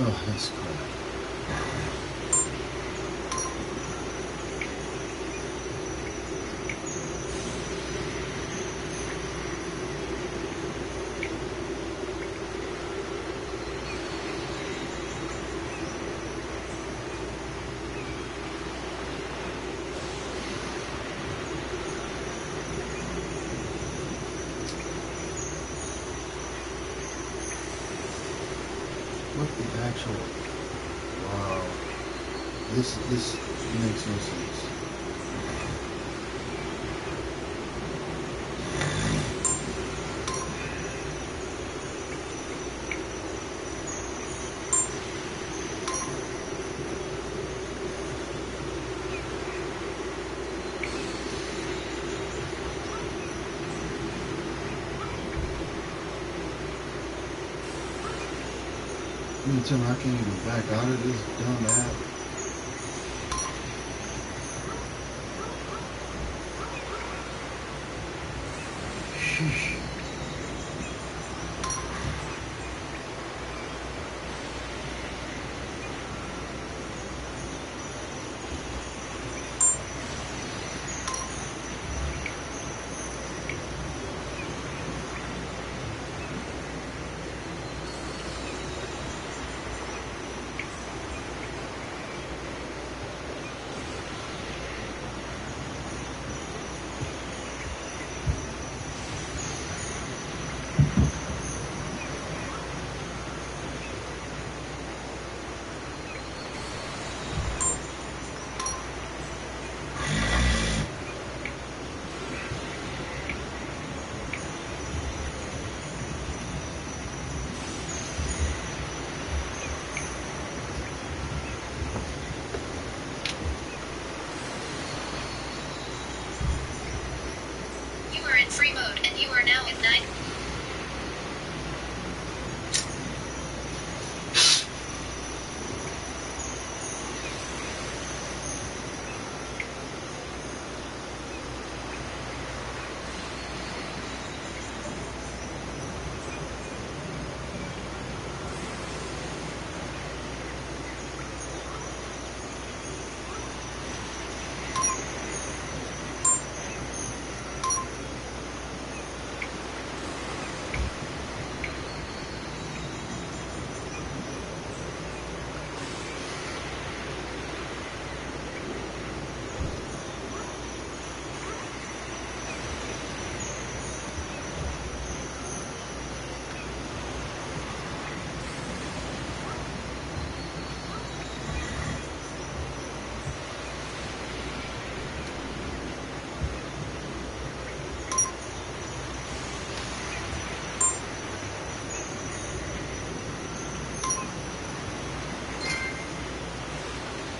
Oh, that's crap. What the actual... Wow. This makes no sense. You mean tell me I can't even back out of this dumb app? Sheesh. You are in free mode, and you are now in 9.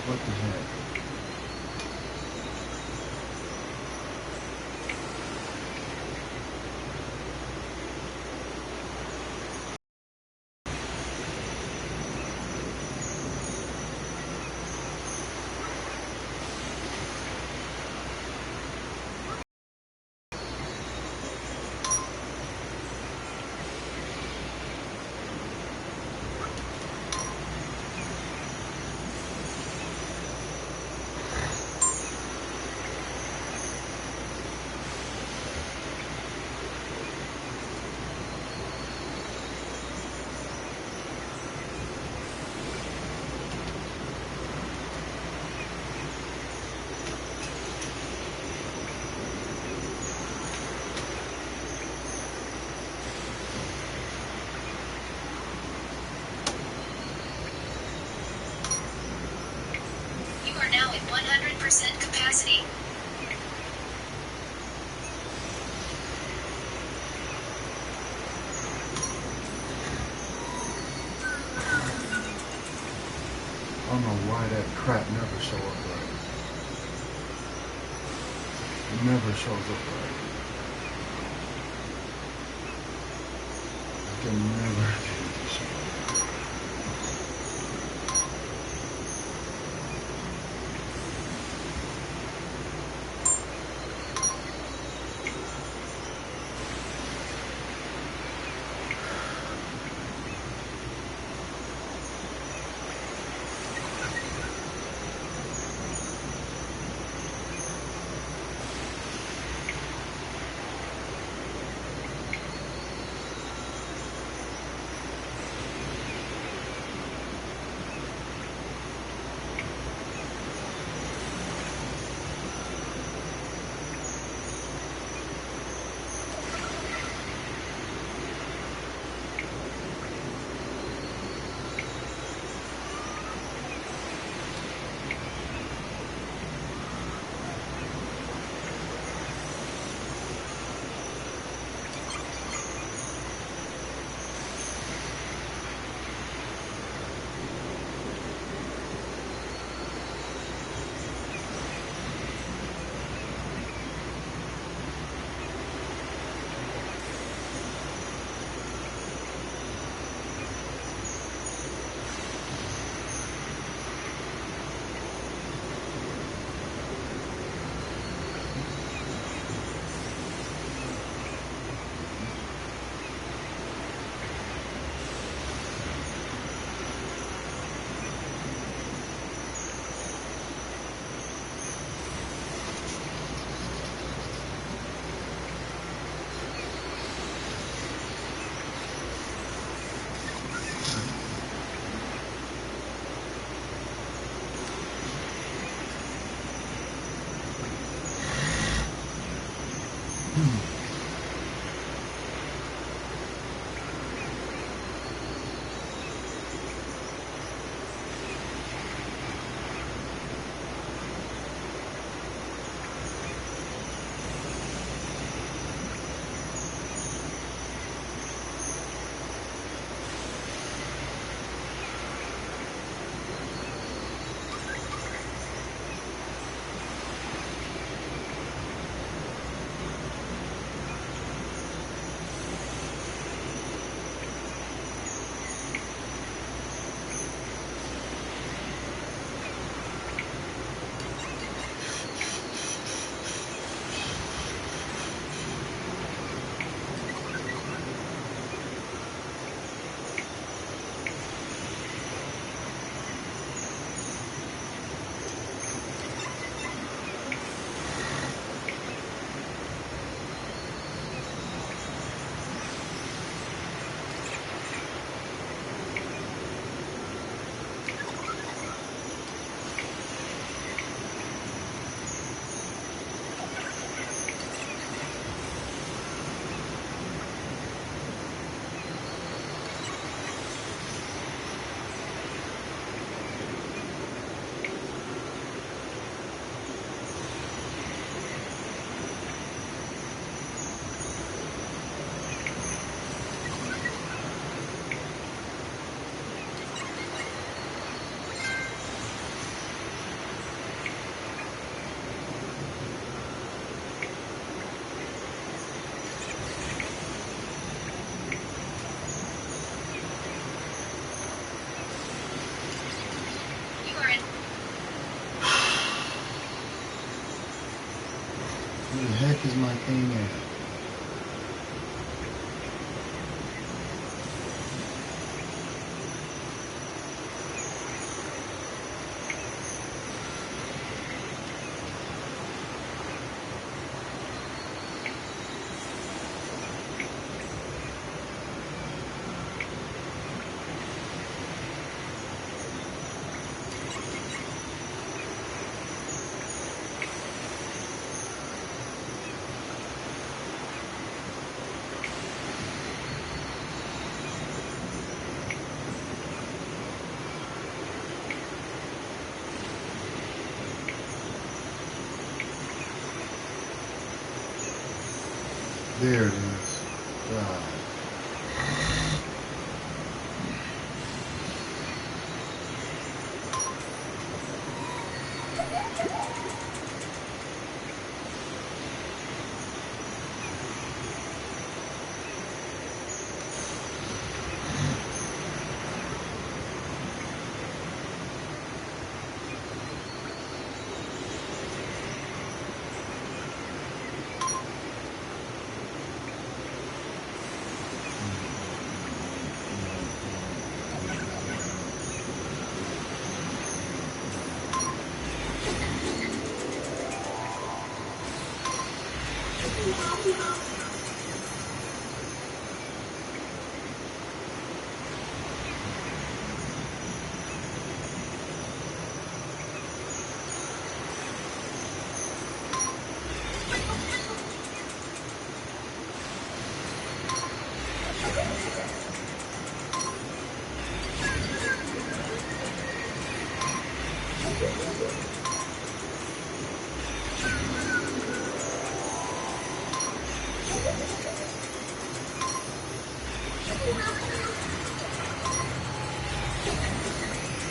What the heck? You are now at 100% capacity. I don't know why that crap never shows up right. It never shows up right. I can never get it to show up. You are in. Where the heck is my thing at? There it is. God.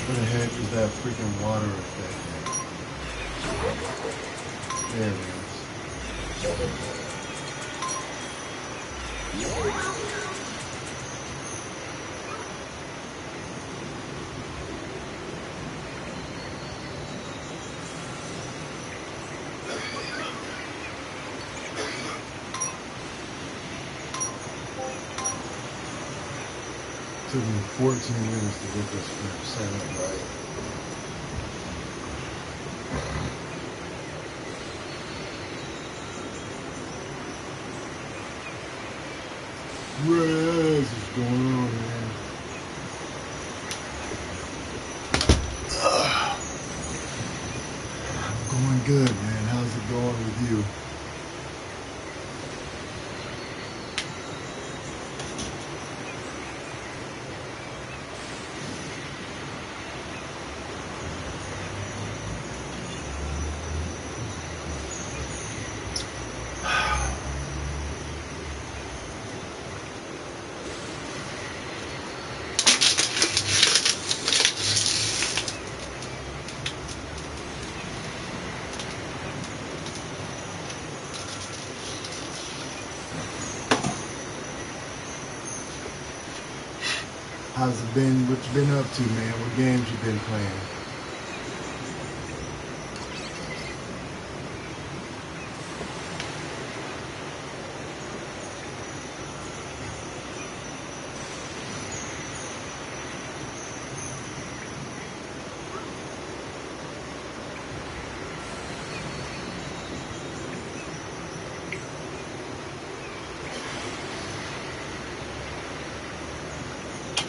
Where the heck is that freaking water effect at? There it is. Took me 14 minutes to get this set up right. What is going on, man? I'm going good, man. How's it going with you? How's it been? What you been up to, man? What games you been playing?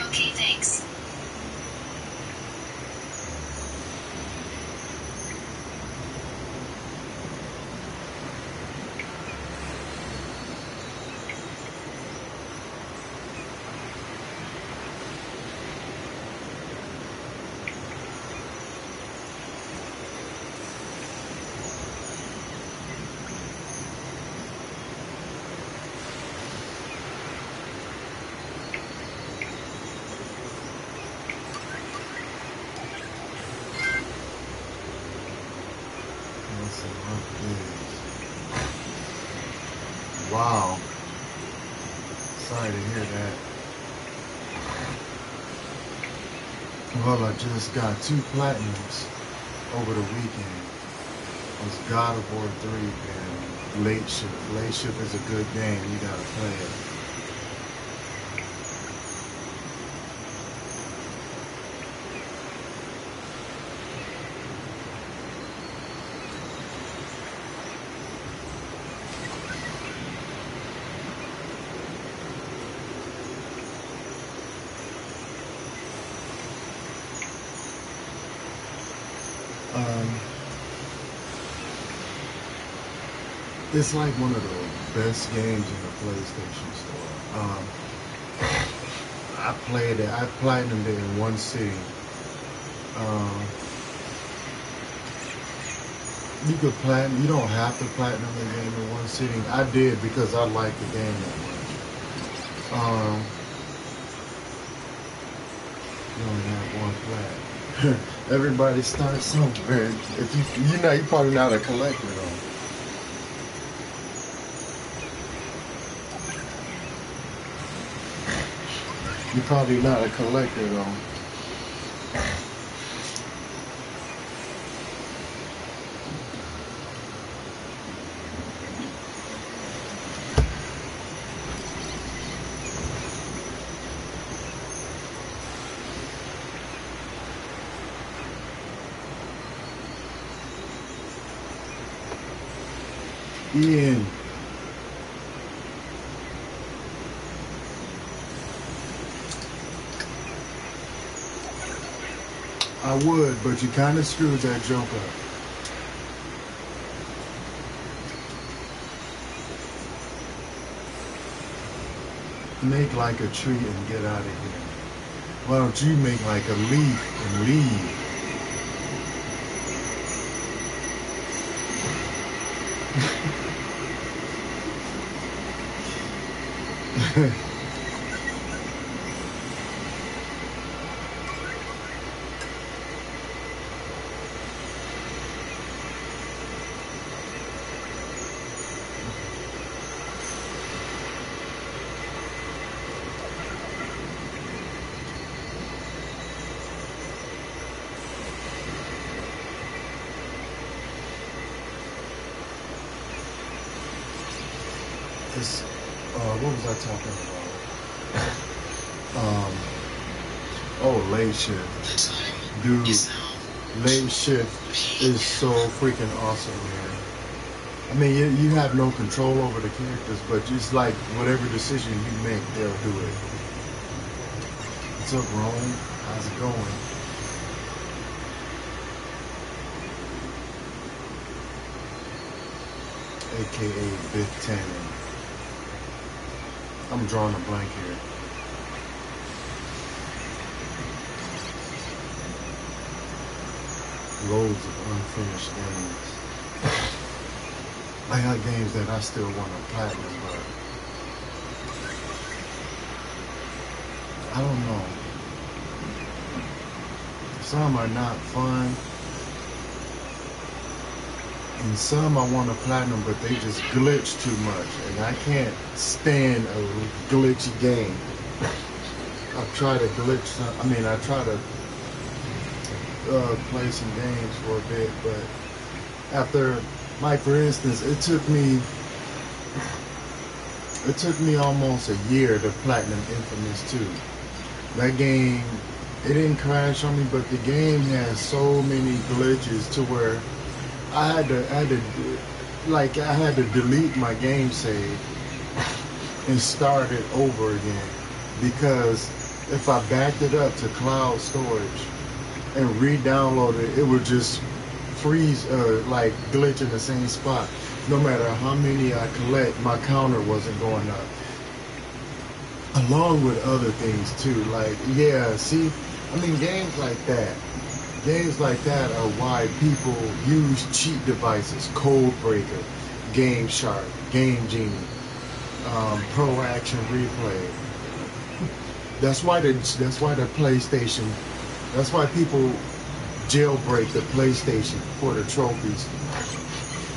Okay, thanks. Let's see what it is. Wow. Sorry to hear that. Well, I just got 2 platinums over the weekend. It was God of War 3 and Late Shift. Late Shift is a good game. You gotta play it. It's like one of the best games in the PlayStation Store. I played it. I platinumed it in one sitting. You could platinum. You don't have to platinum the game in one sitting. I did because I like the game that much. You only have one plat. Everybody starts somewhere. If you know, you're probably not a collector though. You're probably not a collector though. Ian. I would, but you kind of screwed that joke up. Make like a tree and get out of here. Why don't you make like a leaf and leave? This, what was I talking about? Oh, Late Shift. Dude, Late Shift is so freaking awesome, man. I mean, you have no control over the characters, but it's like whatever decision you make, they'll do it. What's up, Rome? How's it going? AKA Big Tanner. I'm drawing a blank here. Loads of unfinished games. I got games that I still want to platinum, but I don't know. Some are not fun, and some I want to platinum, but they just glitch too much, and I can't stand a glitchy game. I've tried to glitch some. I mean, I try to play some games for a bit, but after, like for instance, it took me almost a year to platinum Infamous 2. That game, it didn't crash on me, but the game has so many glitches to where I had to delete my game save and start it over again, because if I backed it up to cloud storage and re-download it, it would just freeze, like glitch in the same spot. No matter how many I collect, my counter wasn't going up. Along with other things too, like, yeah, see, I mean, games like that are why people use cheat devices, Code Breaker, Game Shark, Game Genie, Pro Action Replay. That's why the PlayStation, that's why people jailbreak the PlayStation for the trophies.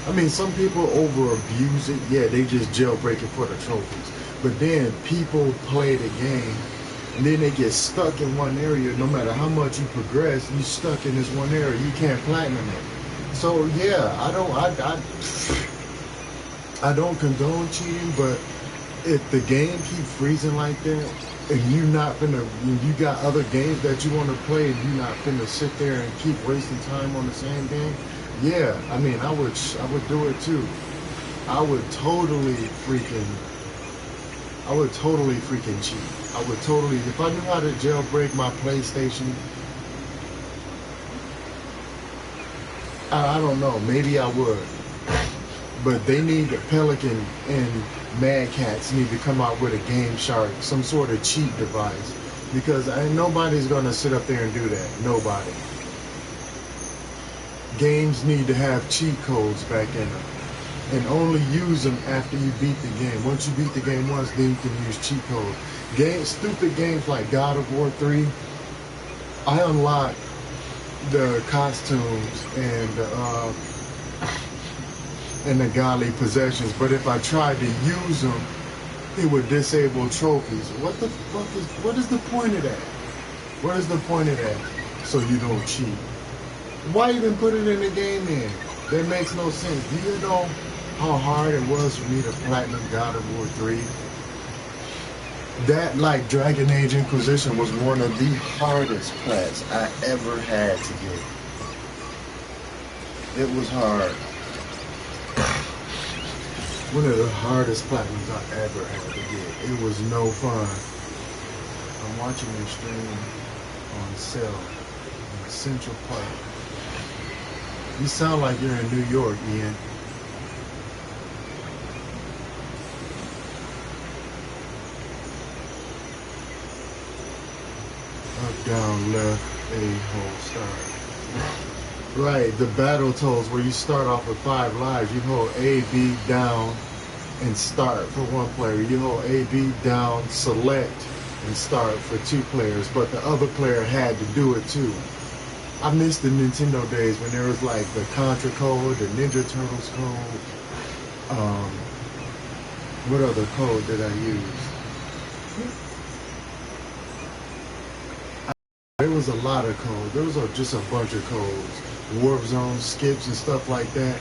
I mean, some people over abuse it. Yeah, they just jailbreak it for the trophies. But then people play the game, and then they get stuck in one area. No matter how much you progress, you stuck in this one area. You can't platinum it. So yeah, I don't condone cheating, but if the game keep freezing like that, and you got other games that you want to play, and you're not finna sit there and keep wasting time on the same game, yeah, I mean, I would do it too. I would totally freaking, cheat. I would totally, if I knew how to jailbreak my PlayStation, I don't know, maybe I would. But they need, Pelican and Mad Cats need to come out with a Game Shark, some sort of cheat device, because nobody's gonna sit up there and do that. Nobody. Games need to have cheat codes back in them, and only use them after you beat the game. Once you beat the game once, then you can use cheat codes. Stupid games like God of War 3, I unlocked the costumes and the godly possessions, but if I tried to use them, it would disable trophies. What is the point of that? What is the point of that? So you don't cheat. Why even put it in the game then? That makes no sense. Do you know how hard it was for me to platinum God of War 3? That, like Dragon Age Inquisition, was one of the hardest plats I ever had to get. It was hard. One of the hardest platinums I ever had to get. It was no fun. I'm watching your stream on Cell in Central Park. You sound like you're in New York, Ian. Up, down, left, A, hold, start. Right, the battle totals where you start off with 5 lives, you hold A, B, down, and start for 1 player. You hold A, B, down, select, and start for 2 players, but the other player had to do it too. I miss the Nintendo days when there was like the Contra code, the Ninja Turtles code. What other code did I use? There was a lot of code. There was just a bunch of codes. Warp zone skips and stuff like that.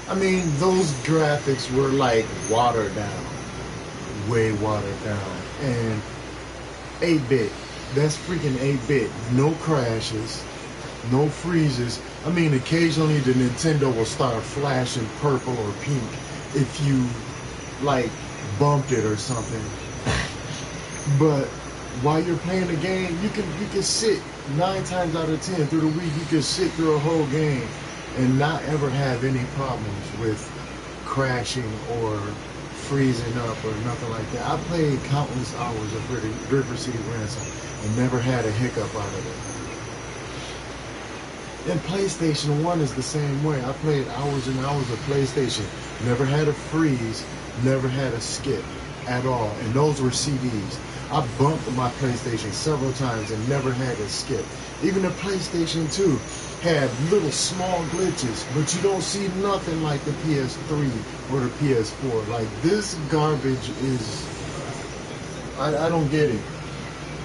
I mean, those graphics were like watered down. Way watered down. And 8-bit. That's freaking 8-bit. No crashes. No freezes. I mean, occasionally the Nintendo will start flashing purple or pink if you, like, bumped it or something. But while you're playing the game, you can sit 9 times out of 10 through the week. You can sit through a whole game and not ever have any problems with crashing or freezing up or nothing like that. I played countless hours of River City Ransom and never had a hiccup out of it. And PlayStation 1 is the same way. I played hours and hours of PlayStation. Never had a freeze, never had a skip at all. And those were CDs. I bumped my PlayStation several times and never had a skip. Even the PlayStation 2 had little small glitches, but you don't see nothing like the PS3 or the PS4. Like, this garbage is, I don't get it.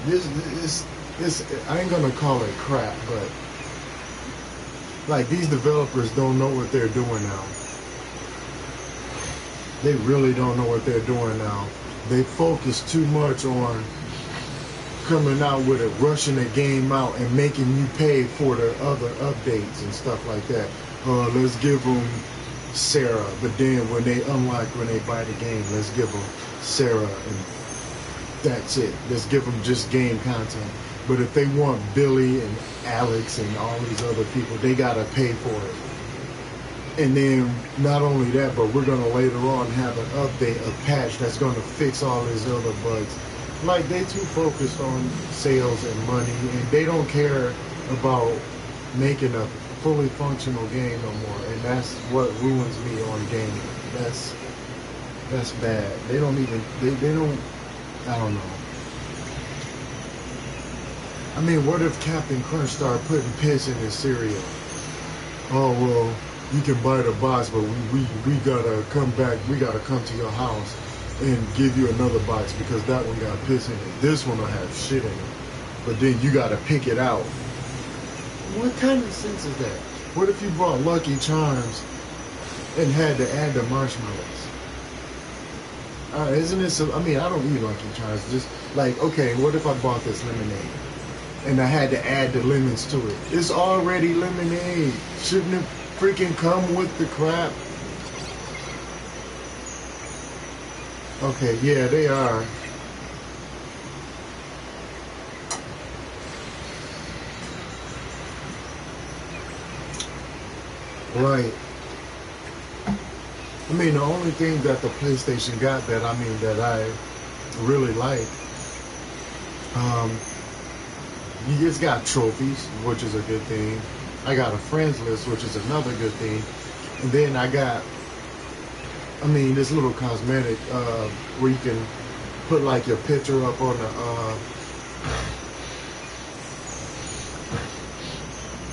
this I ain't gonna call it crap, but like these developers don't know what they're doing now. They really don't know what they're doing now. They focus too much on coming out with it, rushing the game out and making you pay for the other updates and stuff like that. Let's give them Sarah, but then when they buy the game, let's give them Sarah and that's it. Let's give them just game content. But if they want Billy and Alex and all these other people, they gotta pay for it. And then not only that, but we're gonna later on have an update, a patch that's gonna fix all these other bugs. Like they too focused on sales and money, and they don't care about making a fully functional game no more. And that's what ruins me on gaming. That's bad. They don't even they don't. I don't know. I mean, what if Captain Crunch started putting piss in his cereal? Oh well, you can buy the box, but we gotta come back. We gotta come to your house and give you another box because that one got piss in it. This one will have shit in it, but then you gotta pick it out. What kind of sense is that? What if you brought Lucky Charms and had to add the marshmallows? Isn't it so? I mean, I don't eat Lucky Charms. Just like, okay, what if I bought this lemonade and I had to add the lemons to it? It's already lemonade. Shouldn't it freaking come with the crap? Okay, yeah, they are. Right. I mean, the only thing that the PlayStation got that I really like, it's got trophies, which is a good thing. I got a friends list, which is another good thing. And then I got, this little cosmetic where you can put like your picture up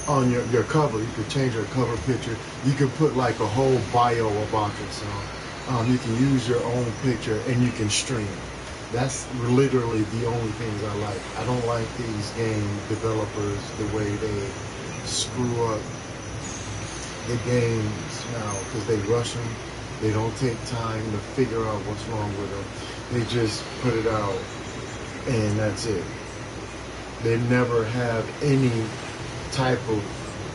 on your cover. You can change your cover picture. You can put like a whole bio about yourself. You can use your own picture and you can stream. That's literally the only things I like. I don't like these game developers, the way they screw up the games now because they rush them. They don't take time to figure out what's wrong with them. They just put it out and that's it. They never have any type of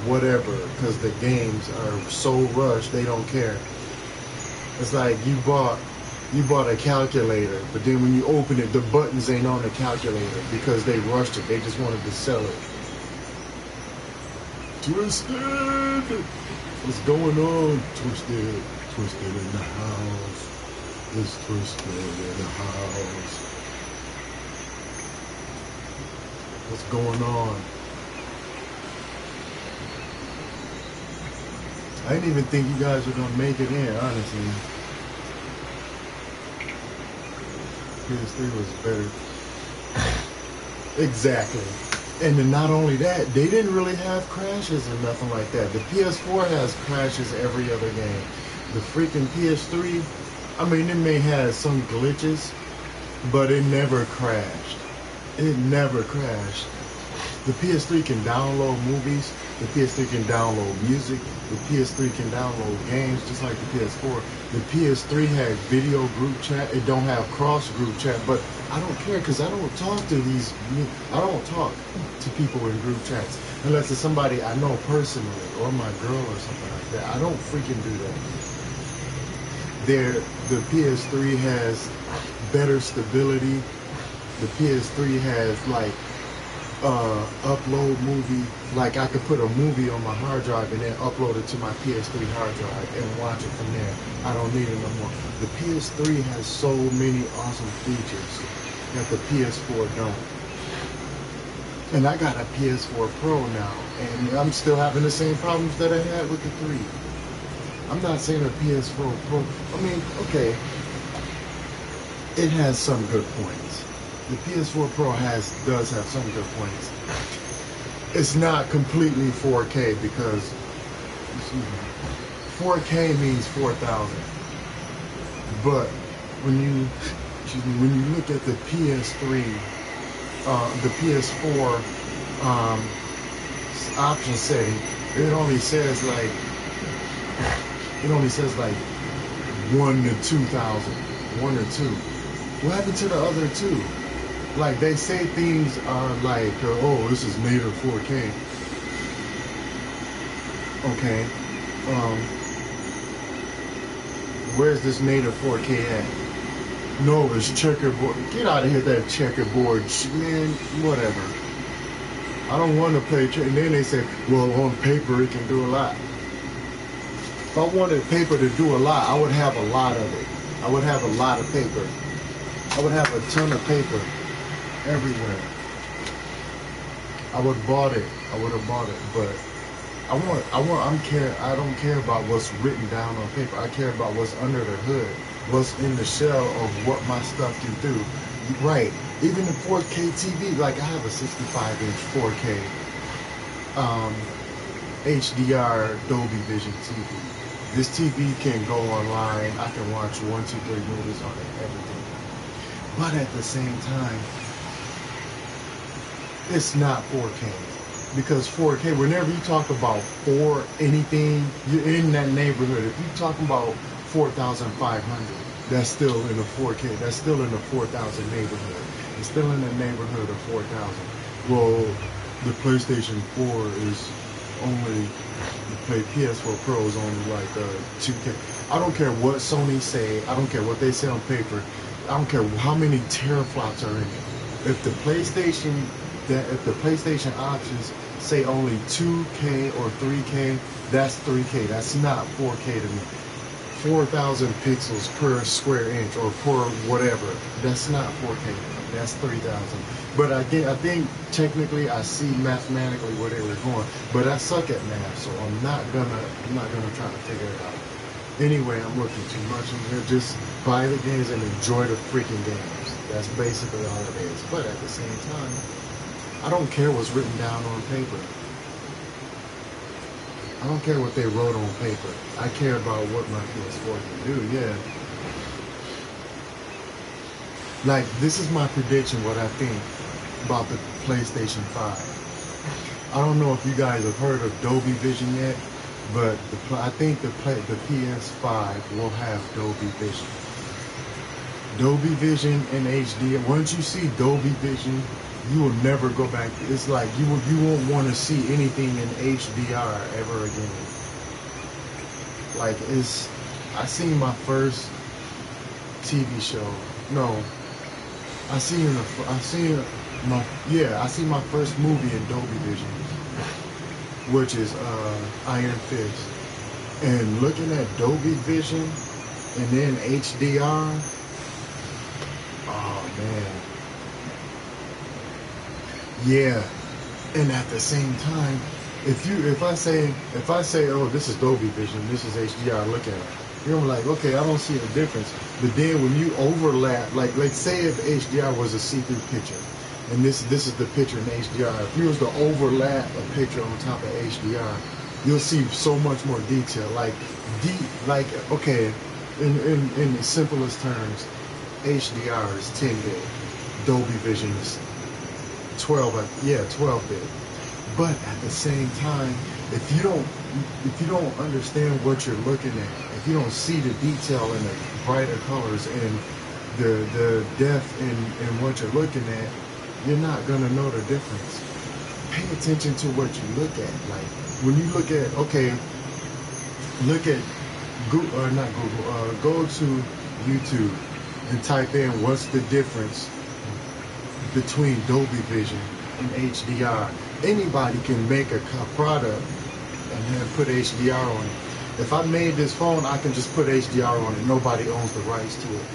whatever because the games are so rushed they don't care. It's like you bought a calculator, but then when you open it, the buttons ain't on the calculator because they rushed it. They just wanted to sell it. Twisted! What's going on? Twisted in the house. It's Twisted in the house. What's going on? I didn't even think you guys were gonna make it in, honestly. PS3 was better. Exactly. And then not only that, they didn't really have crashes or nothing like that. The PS4 has crashes every other game. The freaking PS3, it may have some glitches, but it never crashed. It never crashed. The PS3 can download movies. The PS3 can download music. The PS3 can download games just like the PS4. The PS3 had video group chat. It don't have cross group chat, but I don't care because I don't talk to people in group chats unless it's somebody I know personally or my girl or something like that. I don't freaking do that. The PS3 has better stability. The PS3 has upload movie. Like I could put a movie on my hard drive and then upload it to my PS3 hard drive and watch it from there. I don't need it no more. The PS3 has so many awesome features that the PS4 don't. And I got a PS4 Pro now, and I'm still having the same problems that I had with the 3. I'm not saying a PS4 Pro. Okay, it has some good points. The PS4 Pro does have some good points. It's not completely 4K because 4K means 4,000. But when you look at the PS3 the PS4 option setting, it only says like 1 to 2,000, 1 or 2. What happened to the other two? Like they say things are like, oh, this is native 4K. Okay, where's this native 4K at? No, it's checkerboard. Get out of here, that checkerboard, man. Whatever. I don't want to play. And then they say, well, on paper it can do a lot. If I wanted paper to do a lot, I would have a lot of it. I would have a lot of paper. I would have a ton of paper everywhere. I would have bought it. But I don't care about what's written down on paper. I care about what's under the hood, what's in the shell of what my stuff can do. Right. Even the 4K TV, like I have a 65-inch 4K HDR Dolby Vision TV. This TV can go online. I can watch 1, 2, 3 movies on it, everything. But at the same time, it's not 4K. Because 4K, whenever you talk about anything, you're in that neighborhood. If you're talking about 4,500, that's still in the 4K. That's still in the 4,000 neighborhood. It's still in the neighborhood of 4,000. Well, the PlayStation 4 is only, the PS4 Pro is only like 2K. I don't care what Sony say. I don't care what they say on paper. I don't care how many teraflops are in it. If the PlayStation options say only 2K or 3K, that's 3K. That's not 4K to me. 4,000 pixels per square inch or per whatever. That's not 4K. That's 3,000. But I think technically I see mathematically where they were going. But I suck at math, so I'm not gonna try to figure it out. Anyway, I'm looking too much into it. Just buy the games and enjoy the freaking games. That's basically all it is. But at the same time, I don't care what's written down on paper. I don't care what they wrote on paper. I care about what my PS4 can do, yeah. Like, this is my prediction, what I think about the PlayStation 5. I don't know if you guys have heard of Dolby Vision yet, but I think the PS5 will have Dolby Vision. Dolby Vision in HD. Once you see Dolby Vision, you will never go back. It's like you won't want to see anything in HDR ever again. Like I seen my first TV show. No, I seen my first movie in Dolby Vision, which is Iron Fist. And looking at Dolby Vision and then HDR, oh man. Yeah, and at the same time, if I say, oh, this is Dolby Vision, this is HDR, look at it. You're like, okay, I don't see a difference. But then when you overlap, like say if HDR was a see-through picture, and this is the picture in HDR. If you was to overlap a picture on top of HDR, you'll see so much more detail. Okay, in the simplest terms, HDR is 10-bit, Dolby Vision is 12 bit. But at the same time, if you don't understand what you're looking at, if you don't see the detail in the brighter colors and the depth in what you're looking at, you're not gonna know the difference. Pay attention to what you look at. Like when you look at Google, not Google, go to YouTube and type in what's the difference between Dolby Vision and HDR. Anybody can make a product and then put HDR on it. If I made this phone, I can just put HDR on it. Nobody owns the rights to it.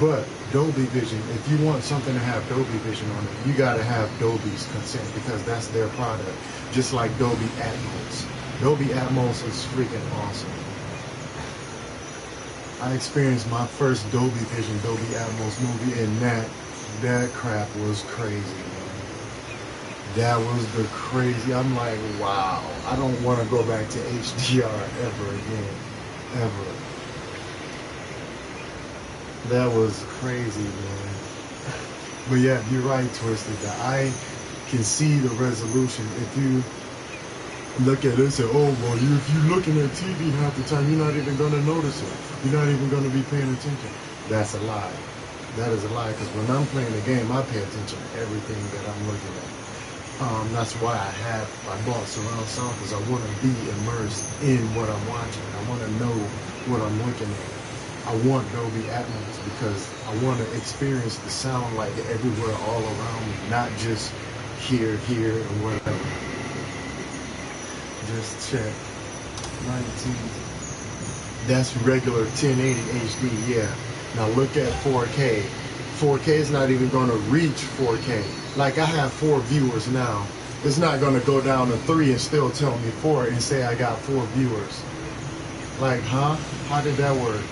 But Dolby Vision, if you want something to have Dolby Vision on it, you gotta have Dolby's consent because that's their product. Just like Dolby Atmos. Dolby Atmos is freaking awesome. I experienced my first Dolby Vision, Dolby Atmos movie, and that crap was crazy, man. That was the crazy. I'm like, wow. I don't want to go back to HDR ever again. Ever. That was crazy, man. But yeah, you're right, Twisted. The eye can see the resolution. If you look at it and say, oh, well, if you're looking at TV half the time, you're not even going to notice it. You're not even going to be paying attention. That's a lie. That is a lie, because when I'm playing a game, I pay attention to everything that I'm looking at. That's why I bought surround sound, because I want to be immersed in what I'm watching. I want to know what I'm looking at. I want Dolby Atmos because I want to experience the sound like everywhere all around me, not just here, and whatever. Just check. 19. That's regular 1080 HD, yeah. Now look at 4K. 4K is not even going to reach 4K. Like I have 4 viewers now. It's not going to go down to 3 and still tell me 4 and say I got 4 viewers. Like, huh? How did that work?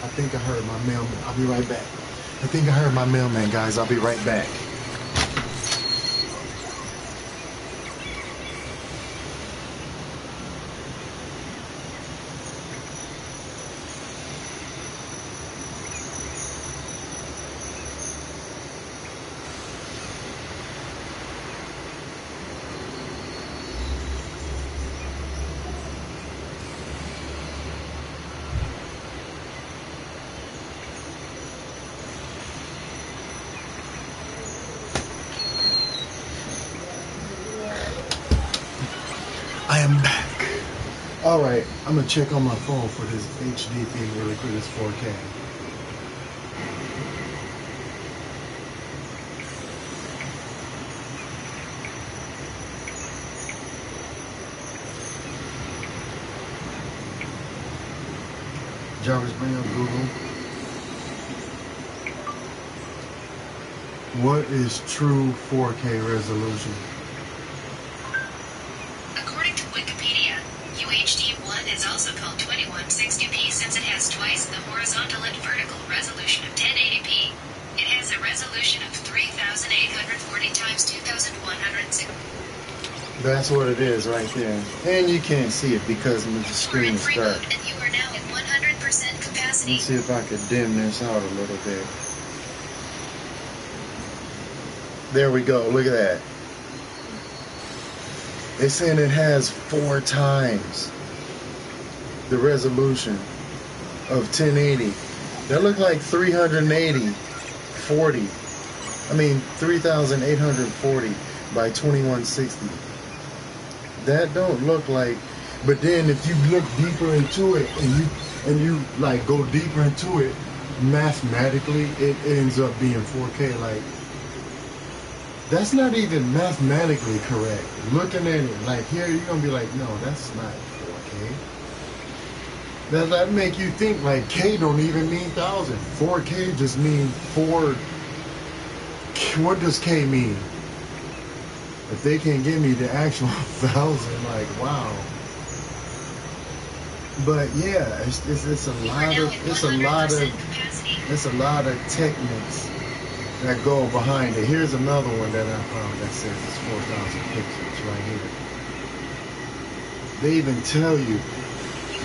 I think I heard my mailman. I'll be right back. I think I heard my mailman, guys. I'll be right back. I am back. All right, I'm gonna check on my phone for this HD thing really quick. It's 4K. Jarvis, bring up Google. What is true 4K resolution? According to Wikipedia, UHD1 is also called 2160p since it has twice the horizontal and vertical resolution of 1080p. It has a resolution of 3840 times 2160. That's what it is right there. And you can't see it because the screen is dark. And you are now at 100% capacity. Let's see if I could dim this out a little bit. There we go. Look at that. It's saying it has 4 times the resolution of 1080. That look like 3840 by 2160. That don't look like. But then if you look deeper into it and you like go deeper into it, mathematically it ends up being 4K. Like, that's not even mathematically correct. Looking at it, like here, you're gonna be like, no, that's not 4K. That make you think like K don't even mean 1,000. 4K just mean 4. What does K mean? If they can't give me the actual 1,000, like, wow. But yeah, it's a lot of techniques that go behind it. Here's another one that I found that says it's 4,000 pixels right here. They even tell you. You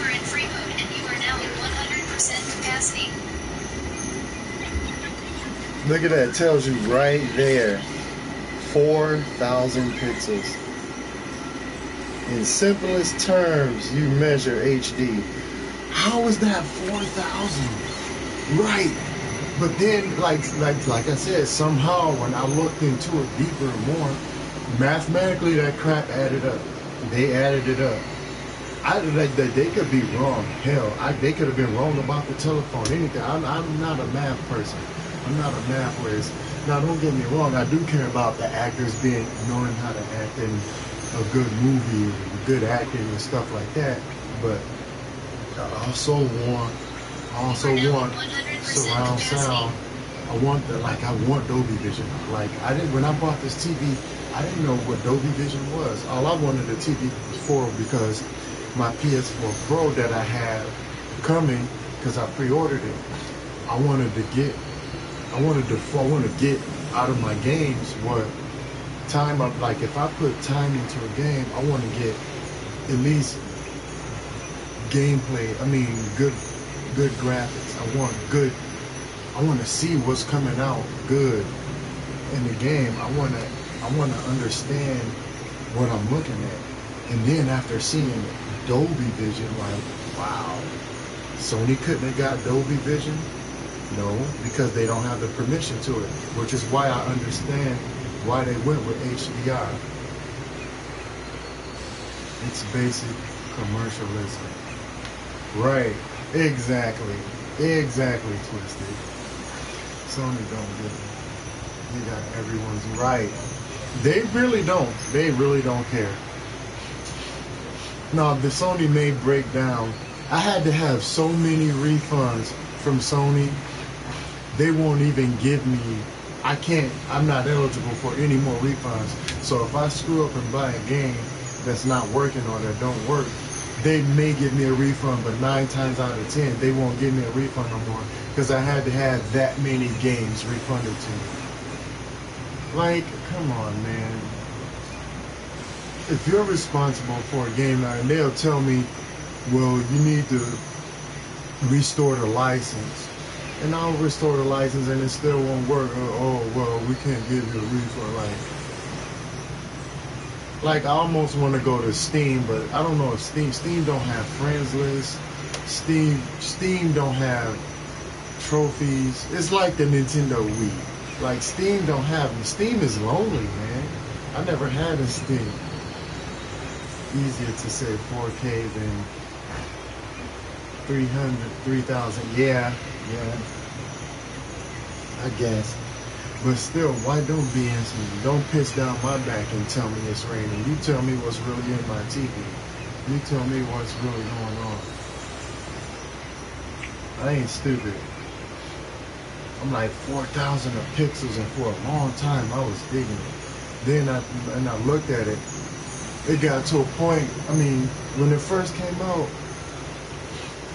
are in free mode and you are now at 100% capacity. Look at that. It tells you right there. 4,000 pixels. In simplest terms, you measure HD. How is that 4,000? Right. But then, like I said, somehow when I looked into it deeper and more, mathematically that crap added up. They added it up. They could be wrong. Hell, they could have been wrong about the telephone. Anything. I'm not a math person. I'm not a math whiz. Now, don't get me wrong. I do care about the actors knowing how to act in a good movie, good acting and stuff like that. But I also want surround sound. I want Dolby Vision. Like when I bought this TV, I didn't know what Dolby Vision was. All I wanted a TV for because my PS4 Pro that I had coming, because I pre-ordered it. I want to get out of my games what time up. Like if I put time into a game, I want to get at least gameplay. I mean, good good graphics. I want to see what's coming out good in the game. I want to understand what I'm looking at. And then after seeing Dolby Vision, like, wow, Sony couldn't have got Dolby Vision? No, because they don't have the permission to it, which is why I understand why they went with HDR. It's basic commercialism. Right, exactly, Twisted. Sony don't get it. They got everyone's right. They really don't care. No, the Sony may break down. I had to have so many refunds from Sony. They won't even give me, I'm not eligible for any more refunds. So if I screw up and buy a game that's not working or that don't work, they may give me a refund, but 9 times out of 10, they won't give me a refund no more because I had to have that many games refunded to me. Like, come on, man. If you're responsible for a game, and they'll tell me, well, you need to restore the license. And I'll restore the license and it still won't work. Oh, well, we can't give you a refund. Like I almost want to go to Steam, but I don't know if Steam don't have friends list. Steam don't have trophies. It's like the Nintendo Wii. Like Steam don't have them. Steam is lonely, man. I never had a Steam. Easier to say 4K than 300, 3,000. Yeah, I guess. But still, why don't BS me? Don't piss down my back and tell me it's raining. You tell me what's really in my TV. You tell me what's really going on. I ain't stupid. I'm like 4,000 of pixels, and for a long time I was digging it. Then I looked at it. It got to a point, I mean, when it first came out,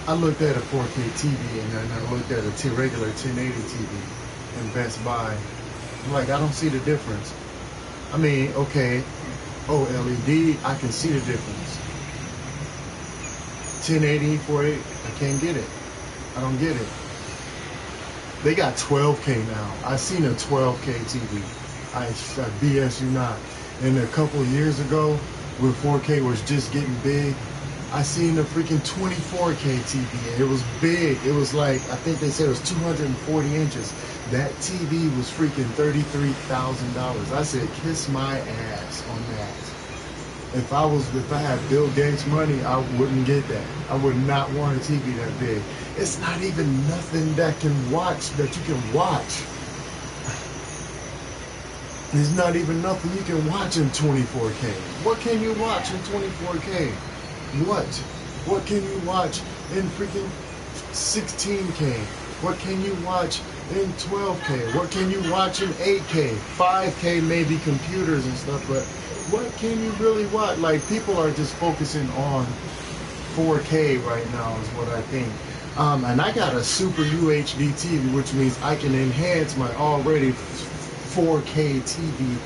I looked at a 4K TV and then I looked at a regular 1080 TV in Best Buy. I'm like, I don't see the difference. I mean, okay, OLED, I can see the difference. 1080, 4K, I can't get it. I don't get it. They got 12K now. I seen a 12K TV. I BS you not. And a couple of years ago, when 4K was just getting big, I seen a freaking 24K TV. And it was big. It was like, I think they said it was 240 inches. That TV was freaking $33,000. I said, kiss my ass on that. If I had Bill Gates money, I wouldn't get that. I would not want a TV that big. It's not even nothing that you can watch. There's not even nothing you can watch in 24K. What can you watch in 24K? What can you watch in freaking 16K? What can you watch in 12K? What can you watch in 8K? 5K maybe computers and stuff, but what can you really watch? Like, people are just focusing on 4K right now is what I think. And I got a super UHD TV, which means I can enhance my already 4K TV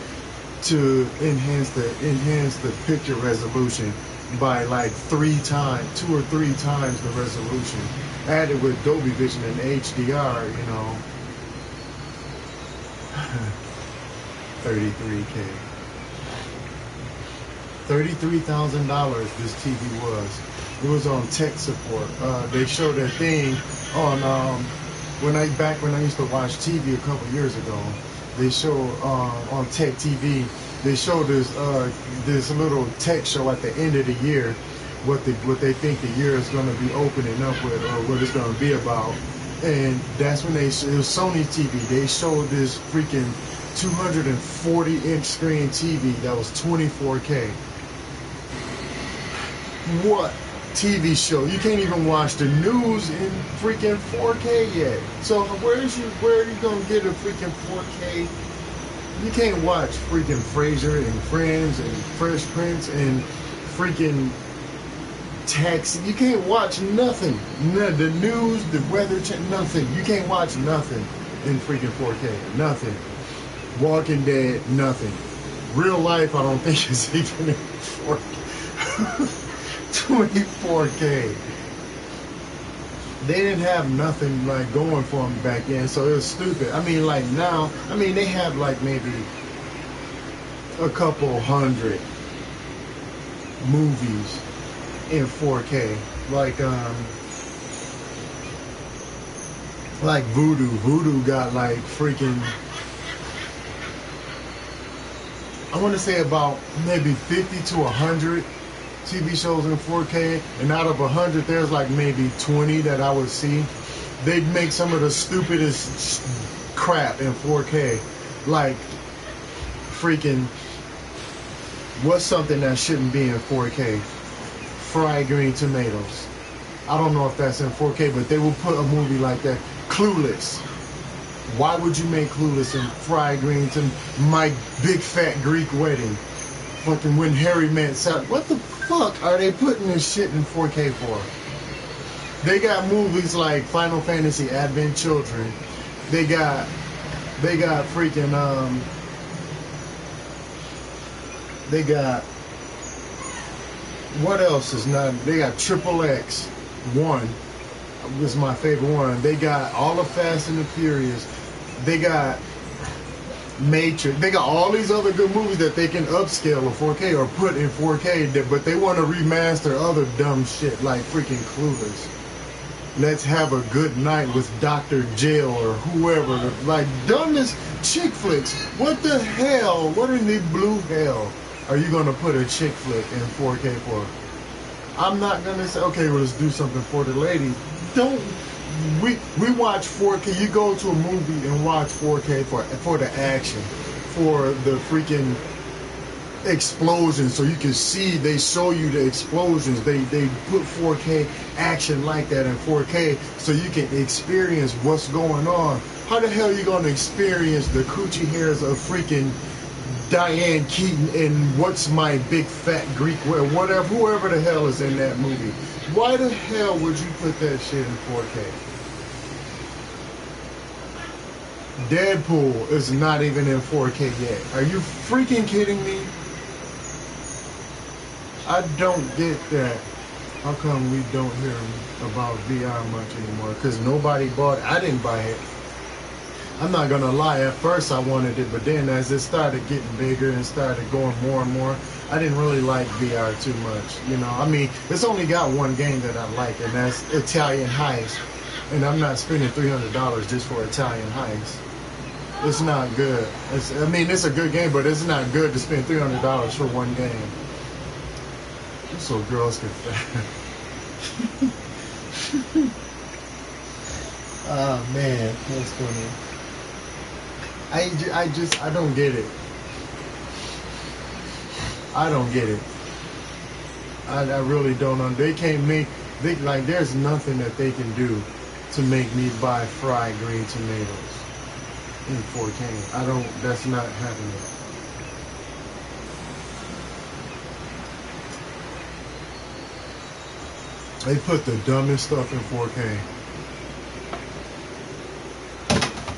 to enhance the picture resolution by like 2 or 3 times the resolution. Added with Dolby Vision and HDR, you know, 33K. $33,000 this TV was. It was on tech support. They showed a thing on when I used to watch TV a couple years ago. They showed on Tech TV. They showed this little tech show at the end of the year, what they think the year is going to be opening up with, or what it's going to be about. And that's when it was Sony TV. They showed this freaking 240-inch screen TV that was 24K. What TV show? You can't even watch the news in freaking 4K yet. So where are you gonna get a freaking 4K? You can't watch freaking Frasier and Friends and Fresh Prince and freaking Taxi. You can't watch nothing. The news, the weather, nothing. You can't watch nothing in freaking 4K. Nothing. Walking Dead, nothing. Real life, I don't think it's even in 4K. 24K. they didn't have nothing like going for them back then, so it was stupid. I mean, like now, I mean, they have like maybe a couple hundred movies in 4K, like Voodoo. Voodoo got like freaking, I want to say about maybe 50 to 100 TV shows in 4K, and out of 100, there's like maybe 20 that I would see. They'd make some of the stupidest crap in 4K, like freaking, what's something that shouldn't be in 4K? Fried green tomatoes. I don't know if that's in 4K, but they will put a movie like that. Clueless. Why would you make Clueless in fried green tomatoes? My Big Fat Greek Wedding. Fucking When Harry Met Sally. What the fuck are they putting this shit in 4K for? They got movies like Final Fantasy Advent Children. They got freaking they got, what else is not? They got Triple X 1 was my favorite one. They got all of Fast and the Furious. They got Matrix. They got all these other good movies that they can upscale to 4K or put in 4K, but they want to remaster other dumb shit like freaking Clueless. Let's Have a Good Night with Dr. Jail or whoever. Like dumbest chick flicks. What the hell? What in the blue hell are you going to put a chick flick in 4K for? I'm not going to say, okay, well, let's do something for the ladies. Don't. We watch 4K. You go to a movie and watch 4K for the action, for the freaking explosions, so you can see. They show you the explosions. They put 4K action like that in 4K, so you can experience what's going on. How the hell are you going to experience the coochie hairs of freaking Diane Keaton and What's My Big Fat Greek, whatever, whoever the hell is in that movie? Why the hell would you put that shit in 4K? Deadpool is not even in 4K yet. Are you freaking kidding me? I don't get that. How come we don't hear about VR much anymore? Because nobody bought it. I didn't buy it. I'm not gonna lie, at first I wanted it, but then as it started getting bigger and started going more and more, I didn't really like VR too much. You know, I mean, it's only got one game that I like, and that's Italian Heist. And I'm not spending $300 just for Italian Heist. It's not good. I mean, it's a good game, but it's not good to spend $300 for one game. So girls can oh man, that's funny. I don't get it. I don't get it. I really don't. They can't make, like, there's nothing that they can do to make me buy fried green tomatoes in 4K. That's not happening. They put the dumbest stuff in 4K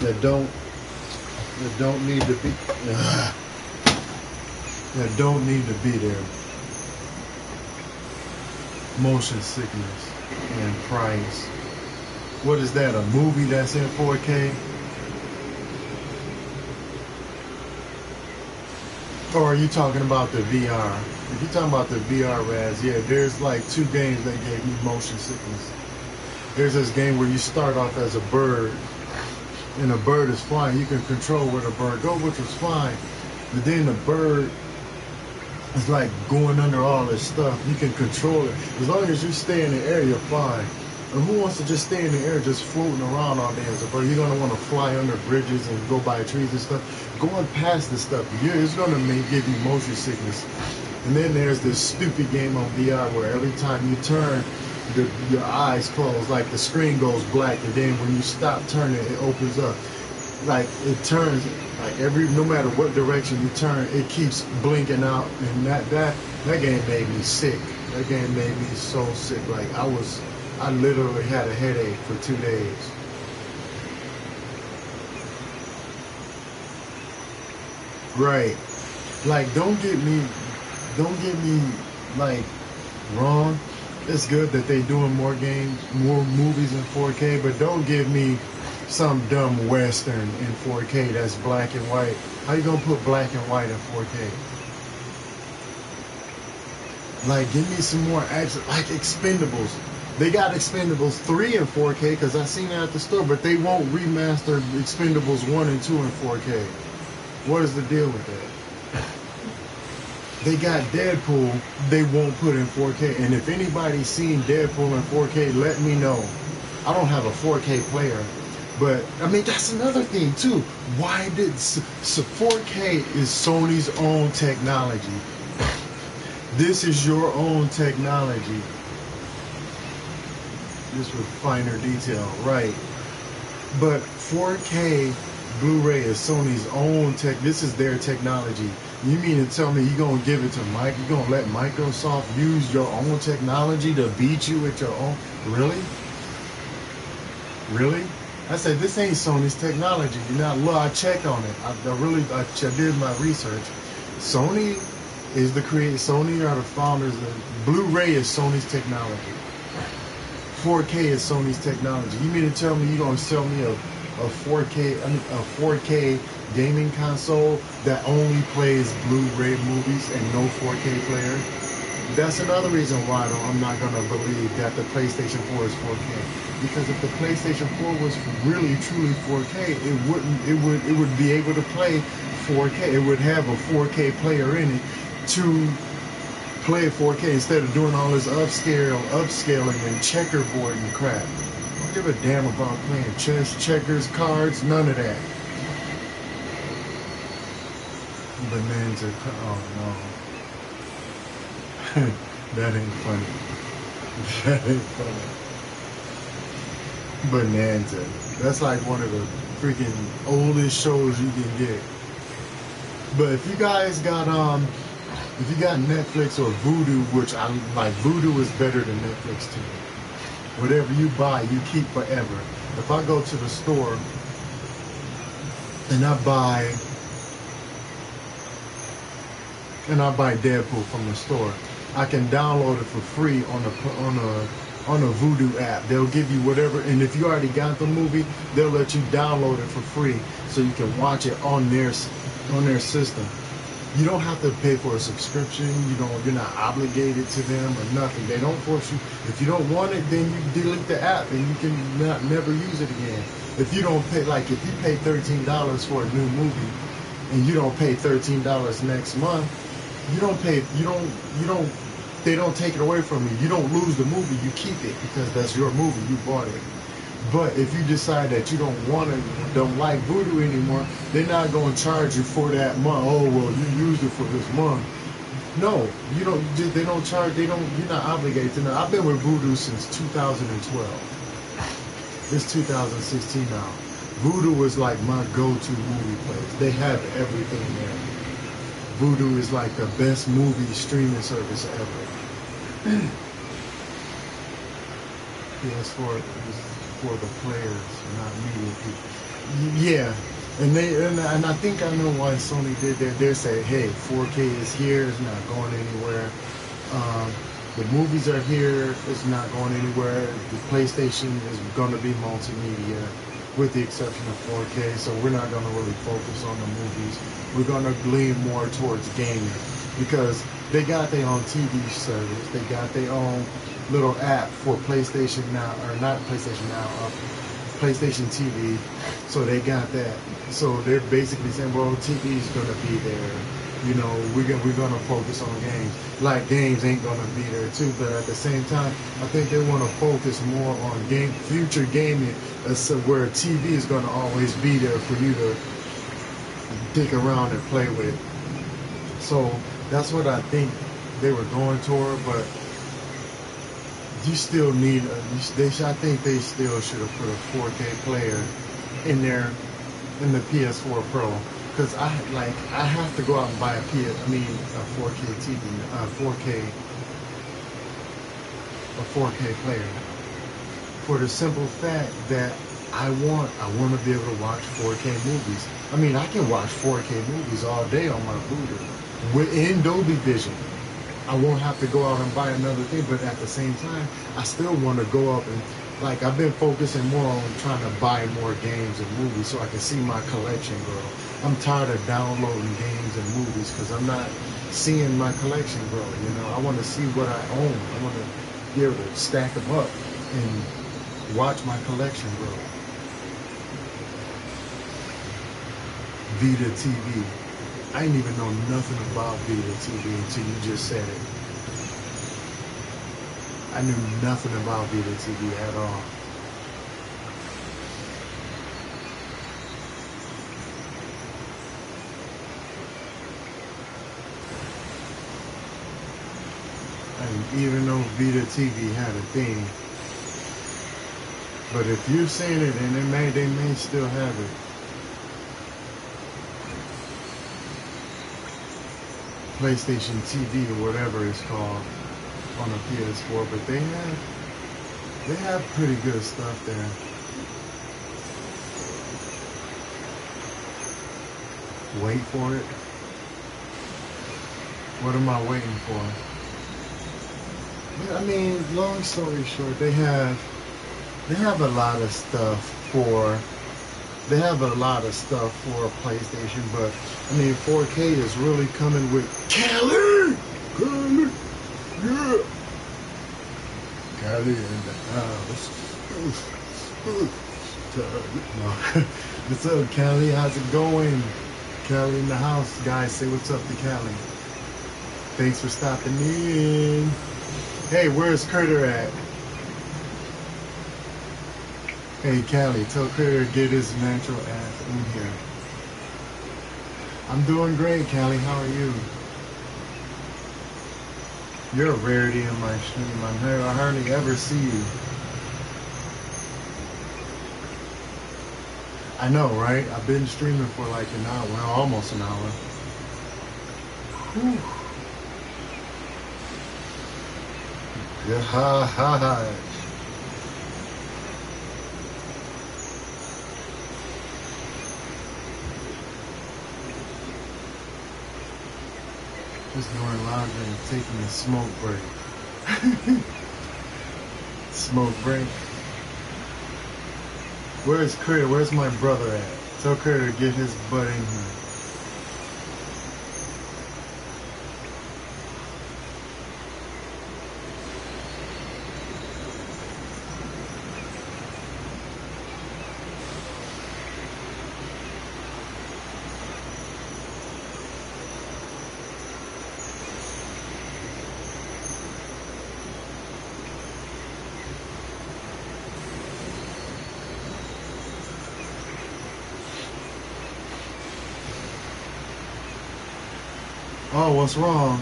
that don't need to be that don't need to be there. Motion sickness and price. What is that? A movie that's in 4K? Or are you talking about the VR? If you're talking about the VR, Raz, yeah, there's like 2 games that gave me motion sickness. There's this game where you start off as a bird, and a bird is flying. You can control where the bird goes, which is fine. But then the bird is like going under all this stuff. You can control it. As long as you stay in the air, you're fine. And who wants to just stay in the air just floating around all day as a bird? You're going to want to fly under bridges and go by trees and stuff. Going past this stuff, it's going to give you motion sickness. And then there's this stupid game on VR where every time you turn, your eyes close, like the screen goes black, and then when you stop turning, it opens up. Like it turns, like no matter what direction you turn, it keeps blinking out, and that game made me sick. That game made me so sick. Like I literally had a headache for 2 days. Right. Like don't get me like wrong. It's good that they doing more games, more movies in 4K, but don't give me some dumb Western in 4K that's black and white. How you gonna put black and white in 4K? Like, give me some more action, like Expendables. They got Expendables 3 in 4K because I seen it at the store, but they won't remaster Expendables 1 and 2 in 4K. What is the deal with that? They got Deadpool, they won't put in 4K. And if anybody's seen Deadpool in 4K, let me know. I don't have a 4K player, but I mean, that's another thing too. Why did 4K is Sony's own technology? This is your own technology. This with finer detail, right? But 4K Blu-ray is Sony's own tech. This is their technology. You mean to tell me you're gonna give it to Mike? You're gonna let Microsoft use your own technology to beat you with your own? Really? Really? I said this ain't Sony's technology. You know, well, I checked on it. I did my research. Sony is the creator. Sony are the founders. Blu-ray is Sony's technology. 4K is Sony's technology. You mean to tell me you're gonna sell me a 4K gaming console that only plays Blu-ray movies and no 4K player? That's another reason why I'm not gonna believe that the PlayStation 4 is 4K. Because if the PlayStation 4 was really truly 4K, it would be able to play 4K. It would have a 4K player in it to play 4K instead of doing all this upscaling and checkerboard and crap. I don't give a damn about playing chess, checkers, cards, none of that. Bonanza, oh no. That ain't funny. That ain't funny. Bonanza. That's like one of the freaking oldest shows you can get. But if you guys got Netflix or Vudu, which I like, Vudu is better than Netflix to me. Whatever you buy, you keep forever. If I go to the store and I buy Deadpool from the store, I can download it for free on a Vudu app. They'll give you whatever, and if you already got the movie, they'll let you download it for free so you can watch it on their system. You don't have to pay for a subscription. You're not obligated to them or nothing. They don't force you. If you don't want it, then you delete the app and you can never use it again. If you don't pay, like if you pay $13 for a new movie and you don't pay $13 next month, they don't take it away from you. You don't lose the movie, you keep it because that's your movie, you bought it. But if you decide that you don't like Vudu anymore, they're not going to charge you for that month. Oh, well, you used it for this month. No, they don't charge, you're not obligated to know. I've been with Vudu since 2012. It's 2016 now. Vudu is like my go-to movie place. They have everything there. Vudu is like the best movie streaming service ever. PS4 is for the players, not media people. Yeah, and I think I know why Sony did that. They say, hey, 4K is here, it's not going anywhere. The movies are here, it's not going anywhere. The PlayStation is going to be multimedia, with the exception of 4K. So we're not going to really focus on the movies. We're going to lean more towards gaming because they got their own TV service. They got their own little app for PlayStation Now, or not PlayStation Now, PlayStation TV. So they got that. So they're basically saying, well, TV is going to be there. We're gonna focus on games. Like games ain't gonna be there too, but at the same time, I think they want to focus more on future gaming, where TV is gonna always be there for you to dick around and play with. So that's what I think they were going toward, but you still need. I think they still should have put a 4K player in there in the PS4 Pro. Because I have to go out and buy a 4K TV, a 4K player, for the simple fact that I want to be able to watch 4K movies. I mean, I can watch 4K movies all day on my Vudu in Dolby Vision. I won't have to go out and buy another thing, but at the same time, I still want to go up and, like, I've been focusing more on trying to buy more games and movies so I can see my collection grow. I'm tired of downloading games and movies because I'm not seeing my collection grow. You know, I want to see what I own. I want to be able to stack them up and watch my collection grow. Vita TV. I didn't even know nothing about Vita TV until you just said it. I knew nothing about Vita TV at all. I didn't even know Vita TV had a thing. But if you've seen it, and they may still have it. PlayStation TV or whatever it's called on the PS4, but they have pretty good stuff there. Wait for it. What am I waiting for? I mean, long story short, they have a lot of stuff for. They have a lot of stuff for PlayStation, but I mean, 4K is really coming with Cali, yeah, Cali in the house. No. What's up, Cali? How's it going? Cali in the house, guys. Say what's up to Cali. Thanks for stopping in. Hey, where's Critter at? Hey, Callie, tell Critter to get his natural ass in here. I'm doing great, Callie. How are you? You're a rarity in my stream. I hardly ever see you. I know, right? I've been streaming for like an hour. Well, almost an hour. Whew. Yeah, ha, ha, ha. Just doing laundry and taking a smoke break. Smoke break. Where's Critter? Where's my brother at? Tell Critter to get his butt in here. Oh, what's wrong?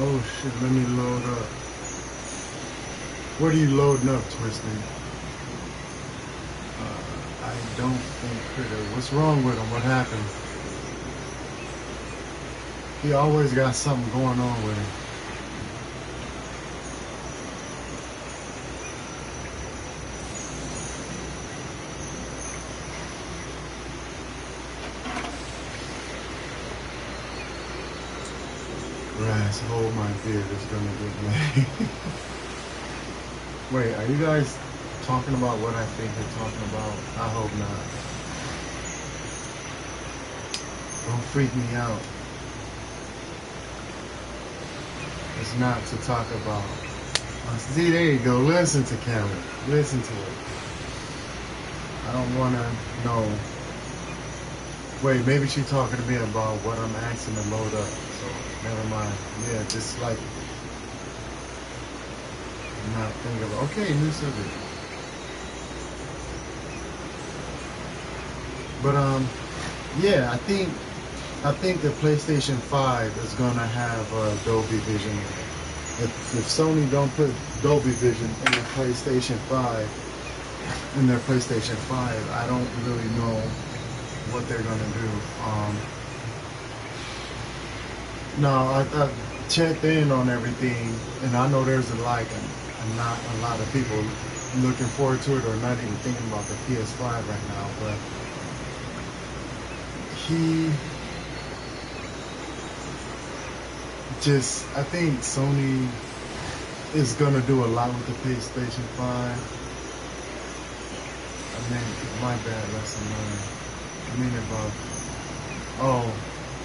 Oh shit, let me load up. What are you loading up, Twisted? I don't think Critter. What's wrong with him? What happened? He always got something going on with him. Hold my beard is gonna get me. Wait, are you guys talking about what I think they're talking about? I hope not. Don't freak me out. It's not to talk about. See, there you go. Listen to Kelly. Listen to it. I don't want to know. Wait, maybe she's talking to me about what I'm asking to load up. So, never mind. Yeah, just like, I'm not thinking about, okay, new subject. But, yeah, I think the PlayStation 5 is going to have Dolby Vision. If Sony don't put Dolby Vision in the PlayStation 5, in their PlayStation 5, I don't really know what they're going to do. No, I checked in on everything, and I know there's not a lot of people looking forward to it or not even thinking about the PS5 right now, but just I think Sony is gonna do a lot with the PlayStation 5. I mean, my bad, lesson learned. I mean about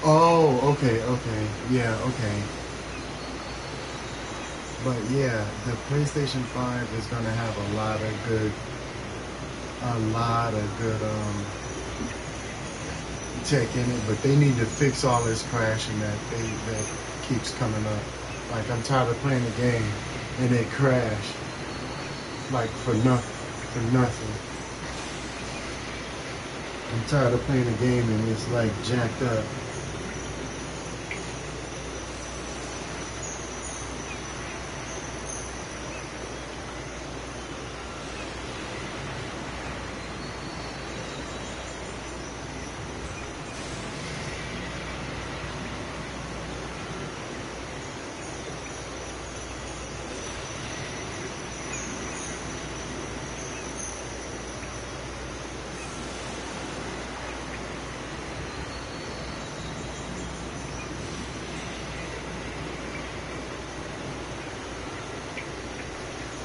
okay, yeah, okay. But yeah, the PlayStation 5 is gonna have a lot of good tech in it, but they need to fix all this crashing that keeps coming up. Like I'm tired of playing the game and it crash like for nothing. I'm tired of playing the game and it's like jacked up.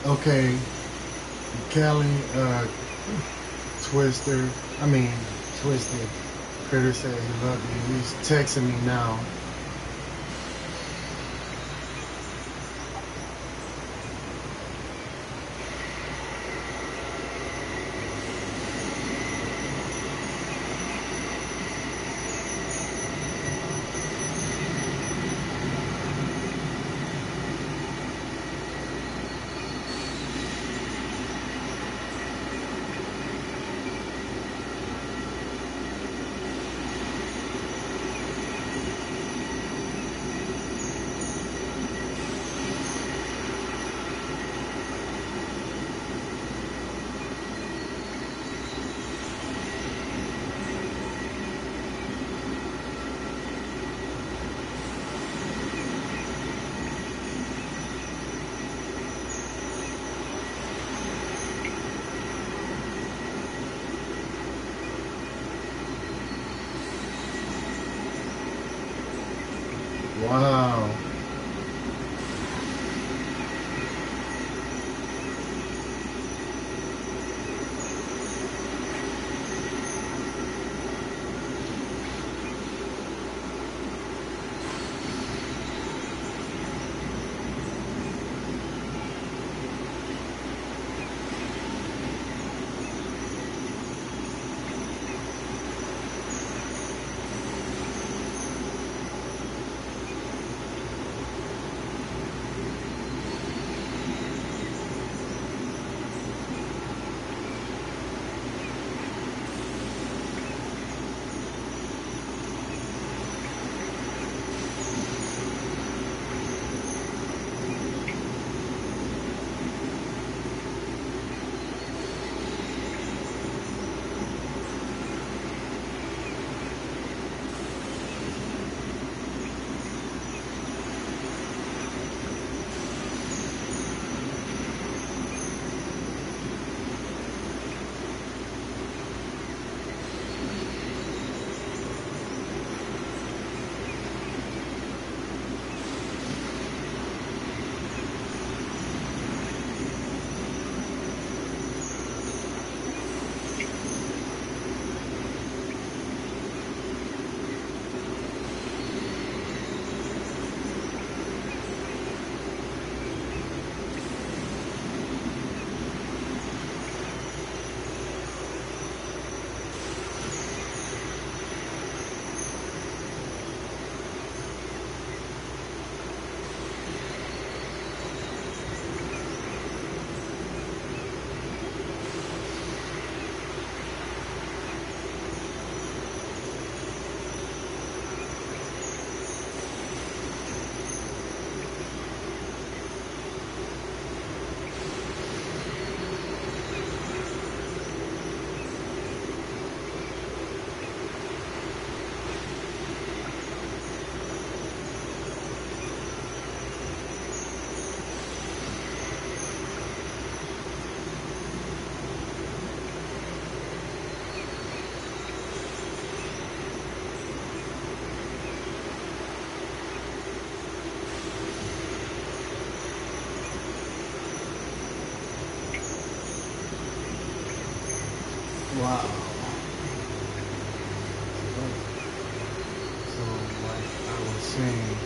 Okay, Kelly, Twister, I mean, Twisted, Critter said he loved you. He's texting me now. Wow. So, like I was saying,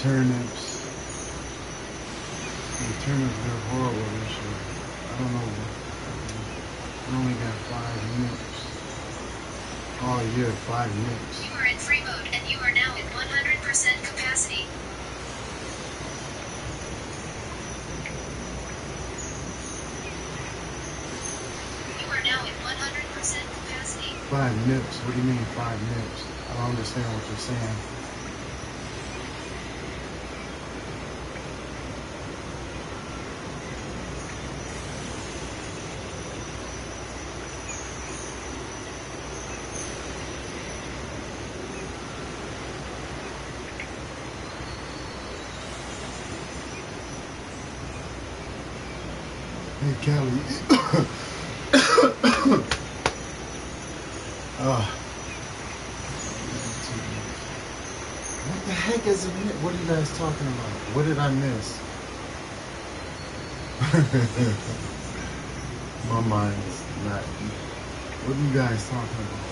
turnips. The turnips are horrible this year. I don't know. I only got 5 nips. All year, 5 nips. You are in free mode and you are now in 100% capacity. You are now in 100% capacity. 5 nips? What do you mean 5 nips? I don't understand what you're saying. Hey, Kelly. What the heck is it? What are you guys talking about? What did I miss? My mind's not. What are you guys talking about?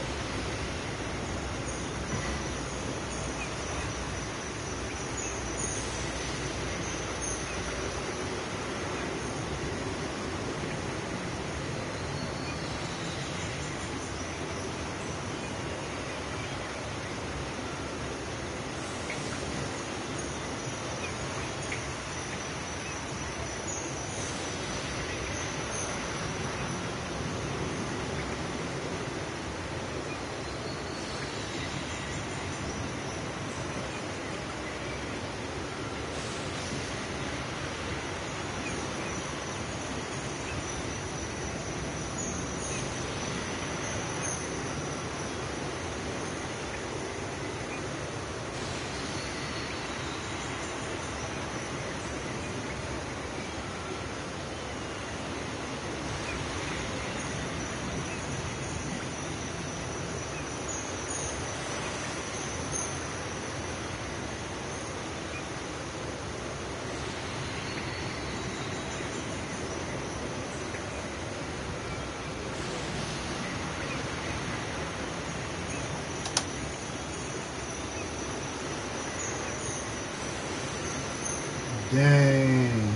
Dang.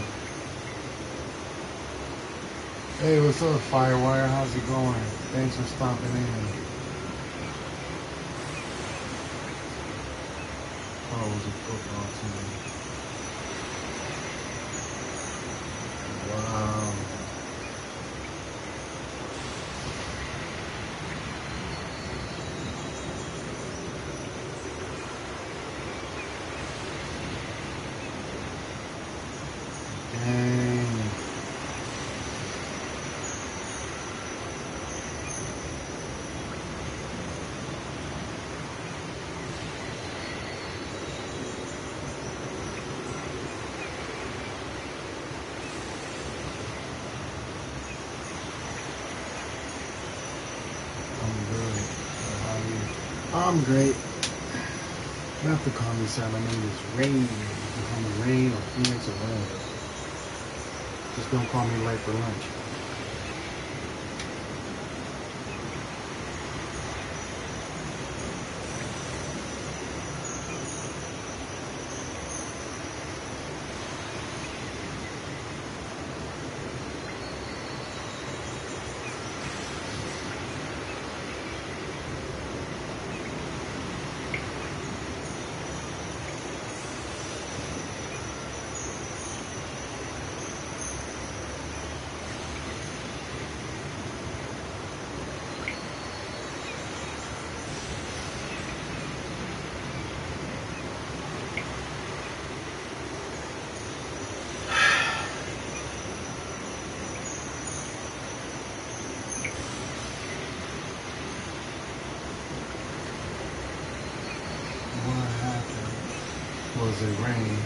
Hey, what's up, Firewire? How's it going? Thanks for stopping in. Oh, it was a football team. Wow. Dang. I'm good. How are you? I'm great. You have to call me, sir. My name is Rayne. call me Rayne or Phoenix or whatever. Just don't call me late for lunch. What happened was it Rayne.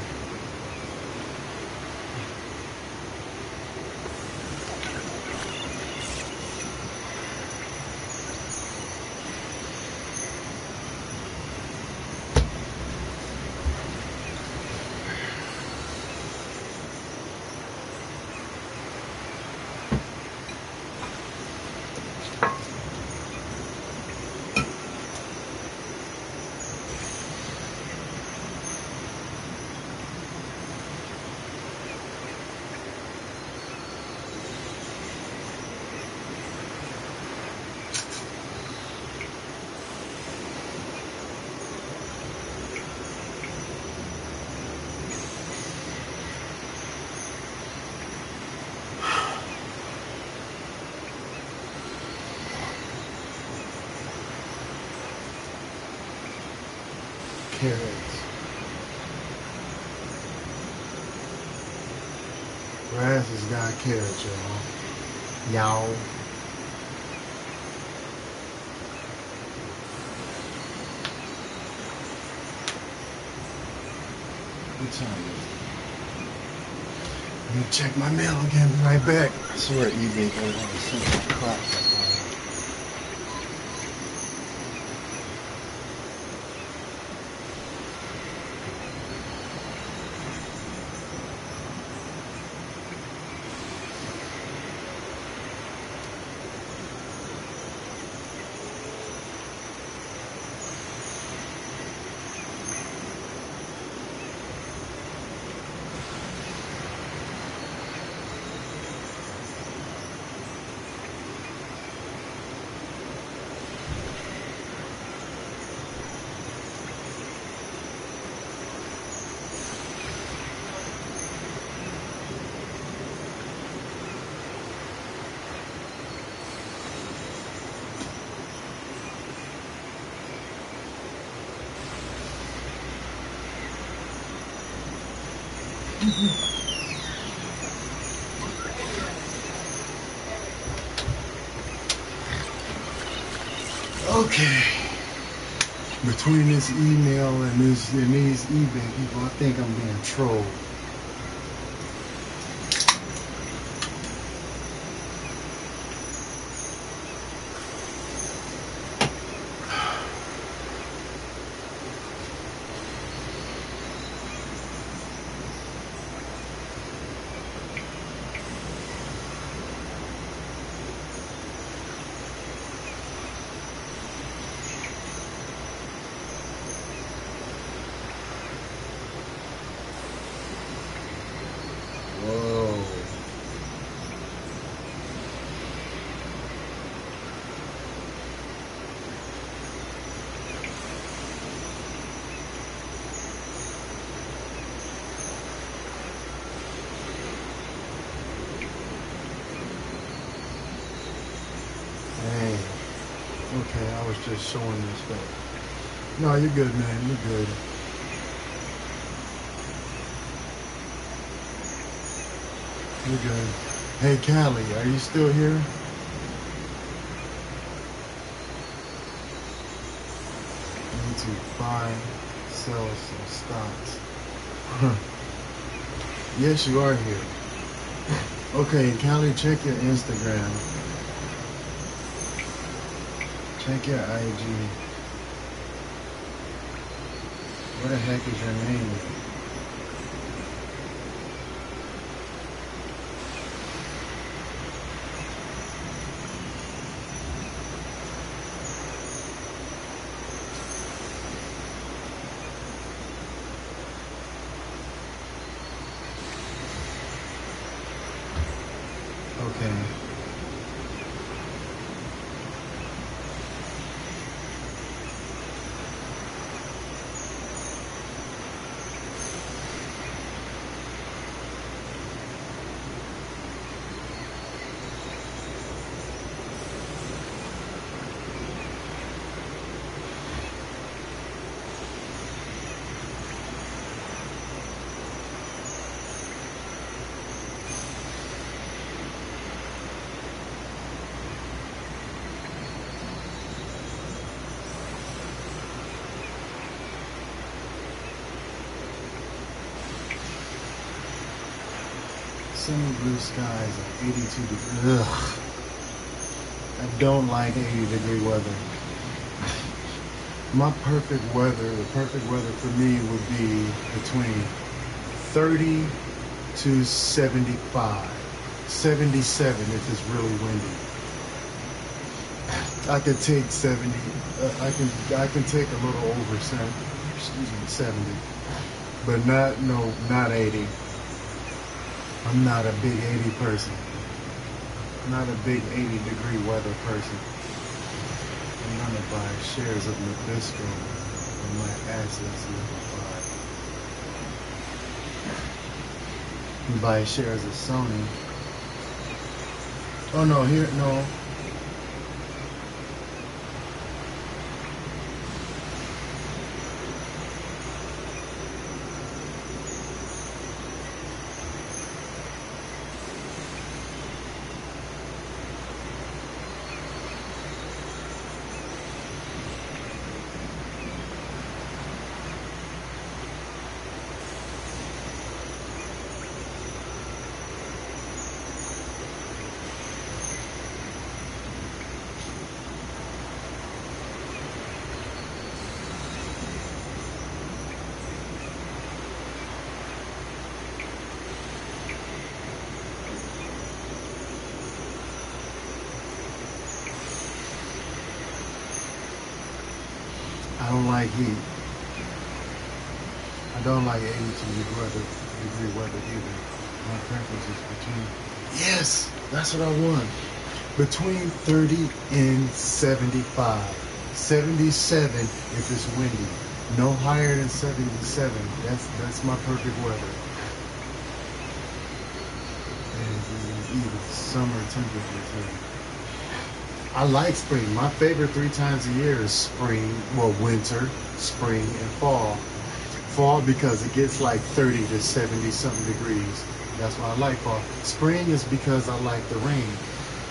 Carrots. Grass has got carrots, y'all. Y'all. What time is it? Let me check my mail again. Be right back. I swear eBay goes on the simple crap. Okay. Between this email and these eBay people, I think I'm being trolled. Whoa. Hey. Okay, I was just showing this stuff. No, you're good, man. You're good. You're good. Hey, Callie, are you still here? I need to buy, sell some stocks. Yes, you are here. Okay, Callie, check your Instagram. Check your IG. What the heck is your name? Okay. Sunny blue skies at 82 degrees. Ugh. I don't like 80-degree weather. My perfect weather, the perfect weather for me would be between 30 to 75. 77 if it's really windy. I could take 70. I can take a little over 70, but not 80. I'm not a big 80 person. Not a big 80-degree weather person. I'm gonna buy shares of Nabisco and my assets liquefied. And buy shares of Sony. Oh no, no. I don't like heat. I don't like 82-degree weather either. My preference is between, yes, that's what I want. Between 30 and 75. 77 if it's windy. No higher than 77. That's my perfect weather. And even summer temperatures. I like spring. My favorite 3 times a year is spring, well, winter, spring, and fall. Fall because it gets like 30 to 70 something degrees. That's why I like fall. Spring is because I like the rain.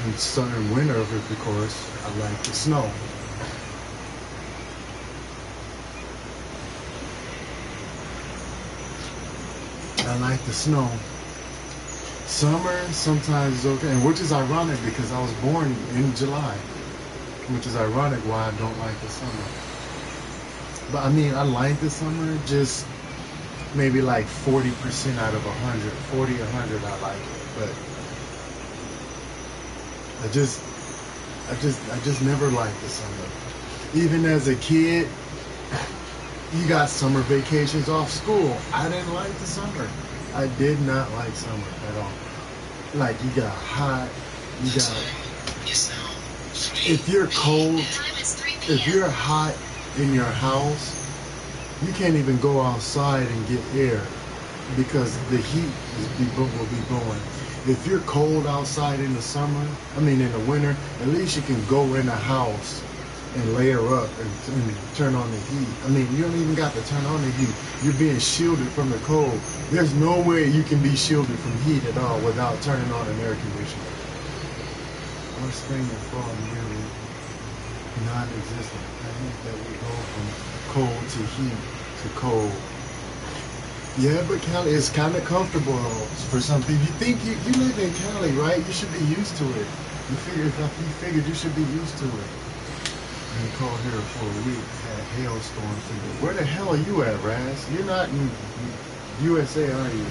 And winter, of course, I like the snow. I like the snow. Summer sometimes is okay, and which is ironic because I was born in July, which is ironic why I don't like the summer. But I mean, I like the summer, just maybe like 40% out of 100, 40, 100 I like it, but I just never liked the summer. Even as a kid, you got summer vacations off school. I didn't like the summer. I did not like summer at all. Like, you got hot, you got, if you're cold, if you're hot in your house, you can't even go outside and get air because the heat will be blowing. If you're cold outside in the summer, in the winter, at least you can go in the house and layer up and turn on the heat. You don't even got to turn on the heat. You're being shielded from the cold. There's no way you can be shielded from heat at all without turning on an air conditioner. Our spring and fall nearly non-existent. I think that we go from cold to heat to cold. Yeah, but Cali is kind of comfortable for something. You think you live in Cali, right? You should be used to it. You figured you should be used to it. And called here for a week, had hailstorms. Where the hell are you at, Raz? You're not in USA, are you?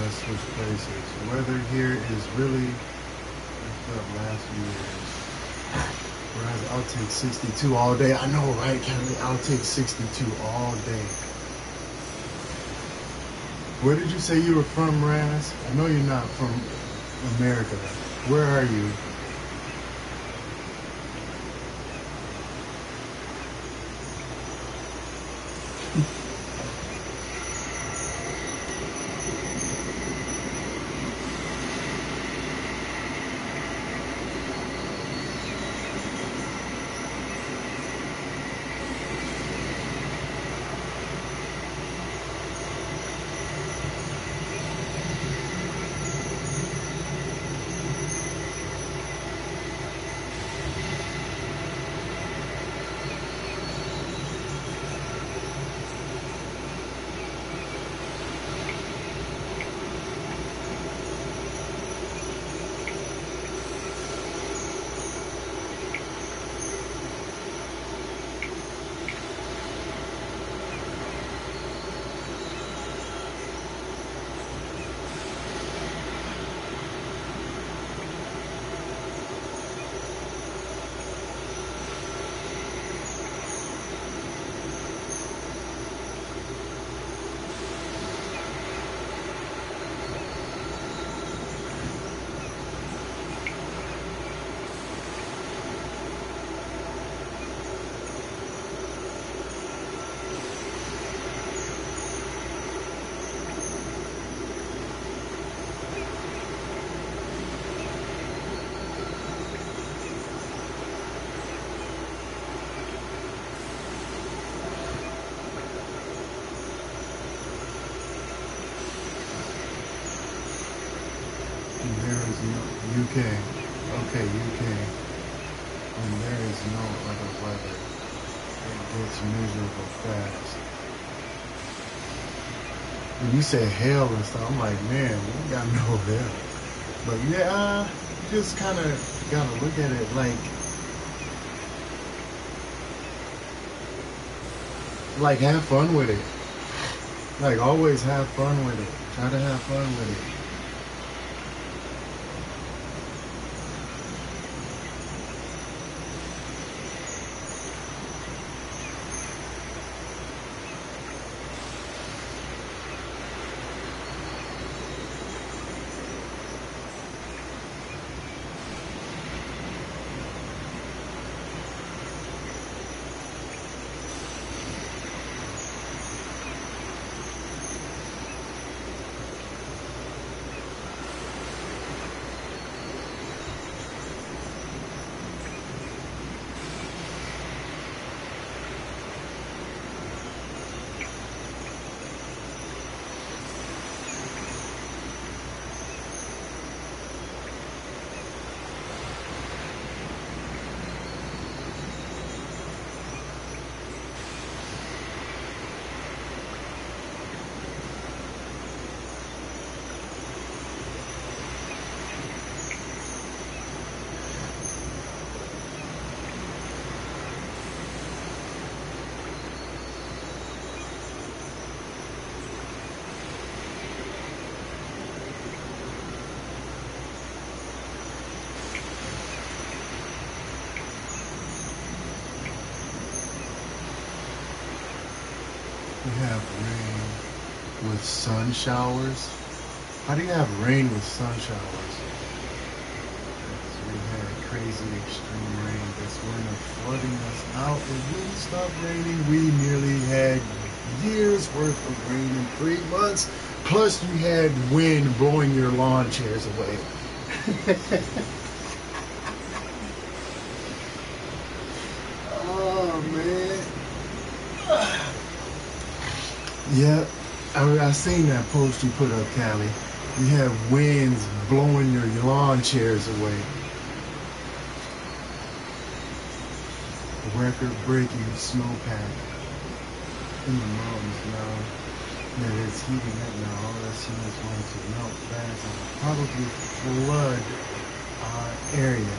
let's switch places. Weather here is really picked up last few years. Whereas I'll take 62 all day. I know, right, Kelly? I'll take 62 all day. Where did you say you were from, Raz? I know you're not from America. Where are you? There is no UK. Okay, UK. And there is no other weather. It gets miserable fast. When you say hail and stuff, I'm like, man, we got no hail. But yeah, you just kind of gotta look at it like have fun with it. Like always have fun with it. Try to have fun with it. We have rain with sun showers. How do you have rain with sun showers? We had crazy extreme rain this winter flooding us out. If we stopped raining, we nearly had years worth of rain in 3 months. Plus you had wind blowing your lawn chairs away. Oh man. Yeah, I seen that post you put up, Callie. You have winds blowing your lawn chairs away. Record-breaking snowpack in the mountains now. That it's heating up now. All that snow is going to melt fast and probably flood our area.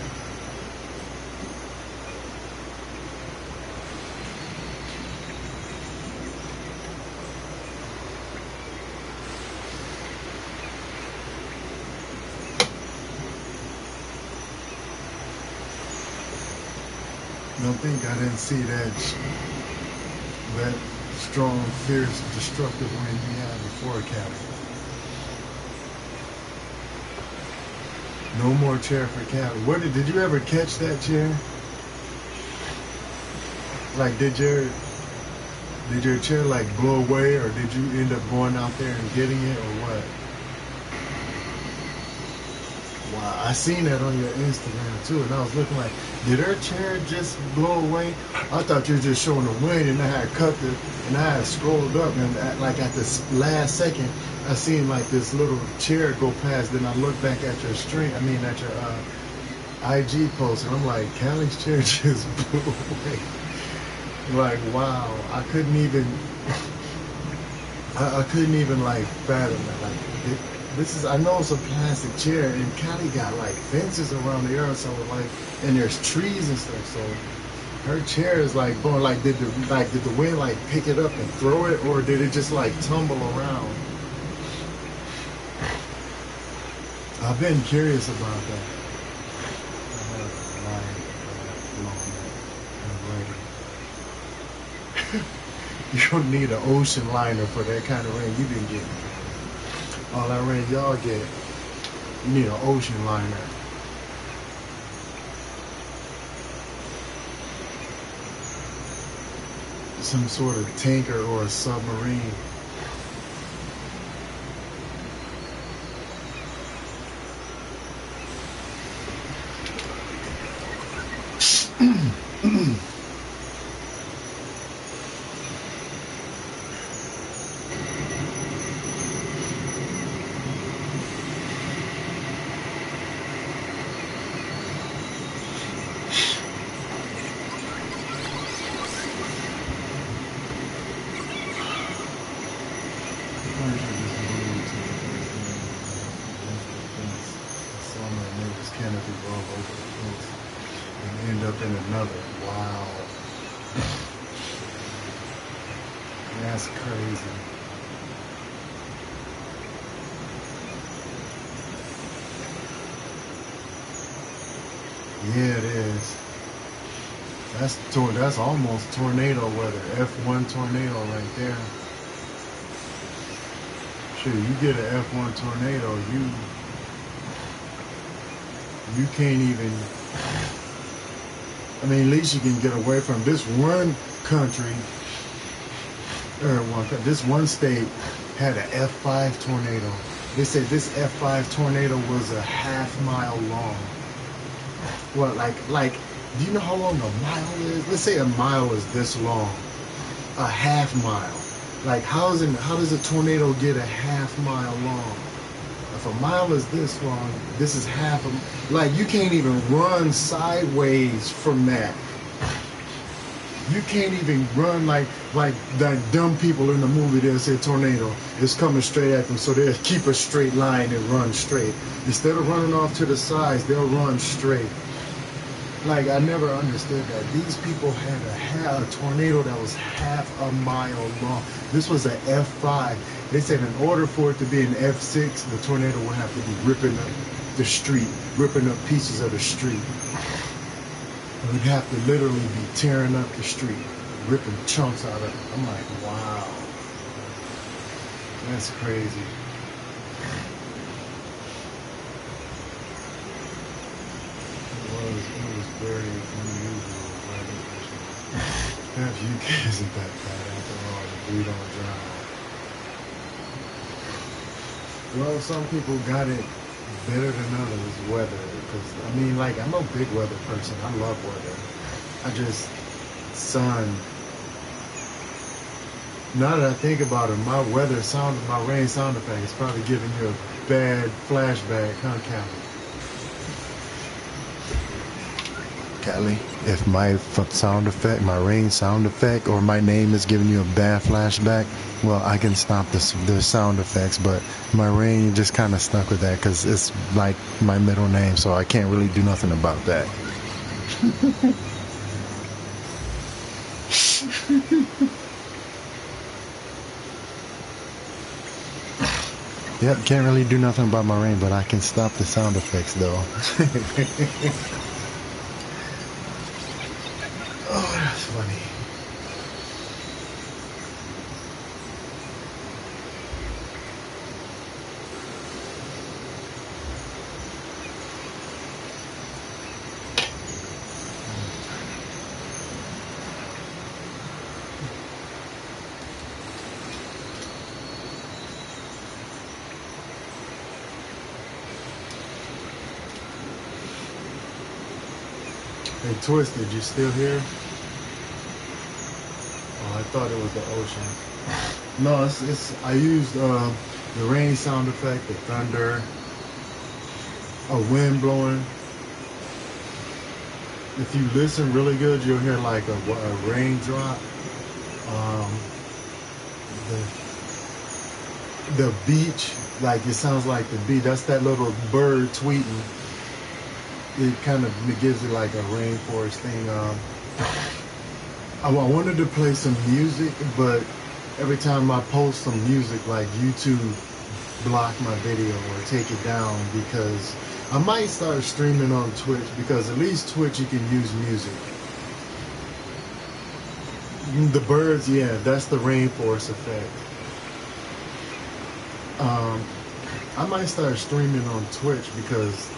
don't think I didn't see that strong, fierce, destructive wind he had before Cali. No more chair for Cali. What did you ever catch that chair? Like did your chair like blow away, or did you end up going out there and getting it, or what? Wow, I seen that on your Instagram too, and I was looking like, did her chair just blow away? I thought you were just showing the wind, and I had scrolled up, and like at this last second, I seen like this little chair go past. Then I looked back at your stream. I mean, at your IG post, and I'm like, Callie's chair just blew away. Like, wow, I couldn't even like fathom that. Like, I know it's a plastic chair, and Callie got like fences around the yard, so like, and there's trees and stuff. So her chair is like going like, did the wind like pick it up and throw it, or did it just like tumble around? I've been curious about that. You don't need an ocean liner for that kind of rain you've been getting. All that rain y'all get, you need an ocean liner. Some sort of tanker or a submarine. Canopy roll over the fence and end up in another. Wow. That's crazy. Yeah, it is. That's almost tornado weather. F1 tornado right there. Sure, you get an F1 tornado, you can't even, I mean, at least you can get away from this one country, this one state had an F5 tornado. They said this F5 tornado was a half-mile long. Well, like, do you know how long a mile is? Let's say a mile is this long, a half mile. Like, how does a tornado get a half mile long? If a mile is this long, this is half a, like, you can't even run sideways from that. You can't even run like that dumb people in the movie that say tornado is coming straight at them, so they'll keep a straight line and run straight. Instead of running off to the sides, they'll run straight. Like, I never understood that. These people had a tornado that was half a mile long. This was an F5. They said in order for it to be an F6, the tornado would have to be ripping up the street, ripping up pieces of the street. It would have to literally be tearing up the street, ripping chunks out of it. I'm like, wow. That's crazy. It was very unusual. Half UK isn't that bad after all if we don't drown. Well, some people got it better than others, weather, because, I mean, like, I'm a big weather person. I love weather. Sun. Now that I think about it, my rain sound effect is probably giving you a bad flashback, huh, Callie? If my sound effect, my rain sound effect, or my name is giving you a bad flashback, well, I can stop the sound effects, but my rain just kind of stuck with that because it's like my middle name, so I can't really do nothing about that. Yep, can't really do nothing about my rain, but I can stop the sound effects though. funny. Hey, Twisted, you still here? Oh, I thought it was the ocean. No, it's I used the rain sound effect, the thunder, a wind blowing. If you listen really good, you'll hear like a raindrop. Um, the beach, like it sounds like the beach. That's that little bird tweeting. It kind of gives it like a rainforest thing. I wanted to play some music, but every time I post some music, like YouTube block my video or take it down, because I might start streaming on Twitch, because at least Twitch you can use music. The birds, yeah, that's the rainforest effect. I might start streaming on Twitch, because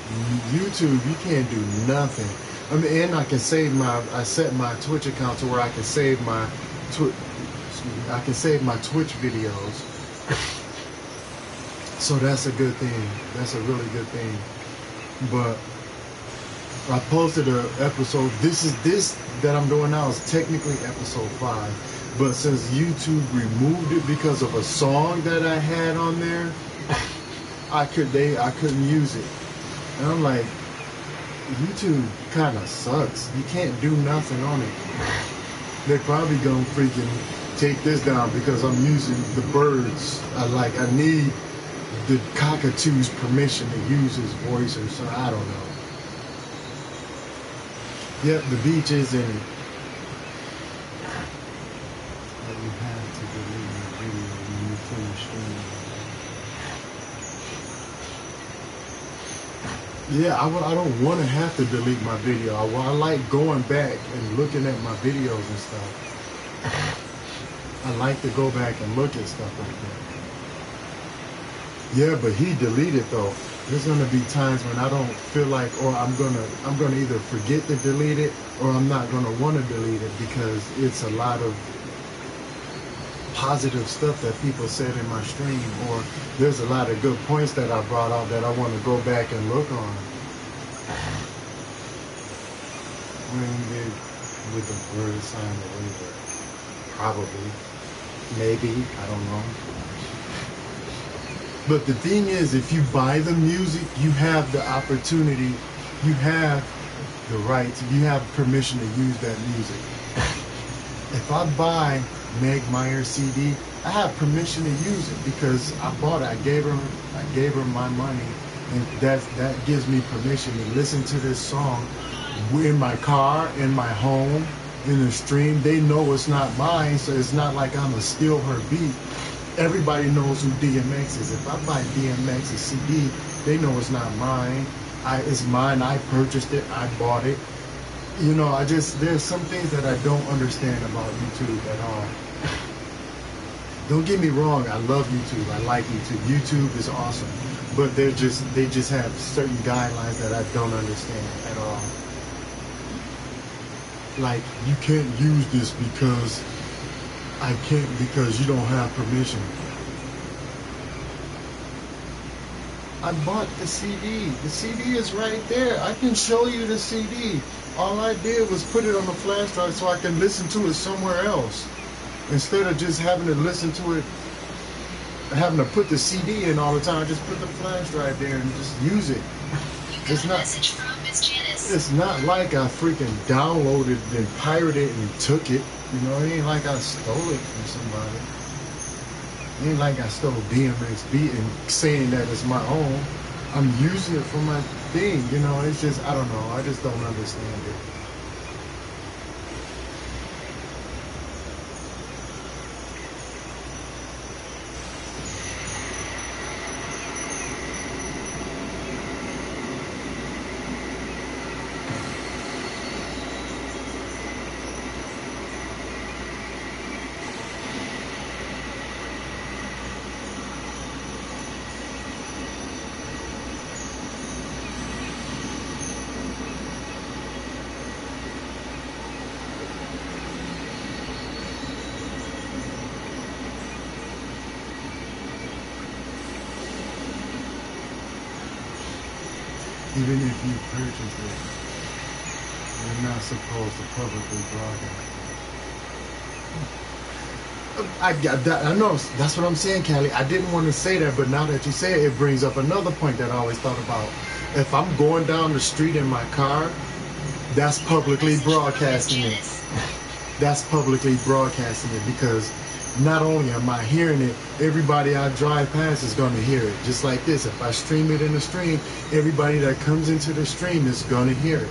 YouTube you can't do nothing. I mean, and I can save I set my Twitch account to where I can save my Twitch videos. So that's a good thing. That's a really good thing. But I posted an episode. This that I'm doing now is technically episode 5. But since YouTube removed it because of a song that I had on there, I couldn't use it. And I'm like, YouTube kind of sucks. You can't do nothing on it. They're probably gonna freaking take this down because I'm using the birds. I need the cockatoo's permission to use his voice or something. I don't know. Yep, the beach is in it. But you have to delete the video when you finish streaming. Yeah, I don't want to have to delete my video. I like going back and looking at my videos and stuff. I like to go back and look at stuff like that. Yeah, but he deleted though. There's gonna be times when I don't feel like, or I'm gonna either forget to delete it, or I'm not gonna want to delete it, because it's a lot of positive stuff that people said in my stream, or there's a lot of good points that I brought out that I want to go back and look on. Rayne did with the bird sign the waiver. Probably. Maybe. I don't know. But the thing is, if you buy the music, you have the opportunity, you have the right, you have permission to use that music. If I buy Meg Myers CD, I have permission to use it because I bought it. I gave her my money, and that gives me permission to listen to this song in my car, in my home, in the stream. They know it's not mine, so it's not like I'm gonna steal her beat. Everybody knows who DMX is. If I buy DMX's CD, they know it's not mine. It's mine. I purchased it. I bought it. You know, there's some things that I don't understand about YouTube at all. Don't get me wrong, I love YouTube. I like YouTube. YouTube is awesome. But they just have certain guidelines that I don't understand at all. Like, you can't use this because because you don't have permission. I bought the CD. The CD is right there. I can show you the CD. All I did was put it on the flash drive so I can listen to it somewhere else. Instead of just having to listen to it, having to put the CD in all the time, just put the flash drive there and just use it. It's not, it's not like I freaking downloaded and pirated and took it. You know, it ain't like I stole it from somebody. It ain't like I stole DMX beat and saying that it's my own. I'm using it for my thing, you know. It's just, I don't know. I just don't understand it. Even if you purchase it, you're not supposed to publicly broadcast. I know that's what I'm saying, Callie. I didn't want to say that, but now that you say it, it brings up another point that I always thought about. If I'm going down the street in my car, that's publicly broadcasting it. That's publicly broadcasting it because not only am I hearing it, everybody I drive past is going to hear it. Just like this, if I stream it in the stream, everybody that comes into the stream is going to hear it.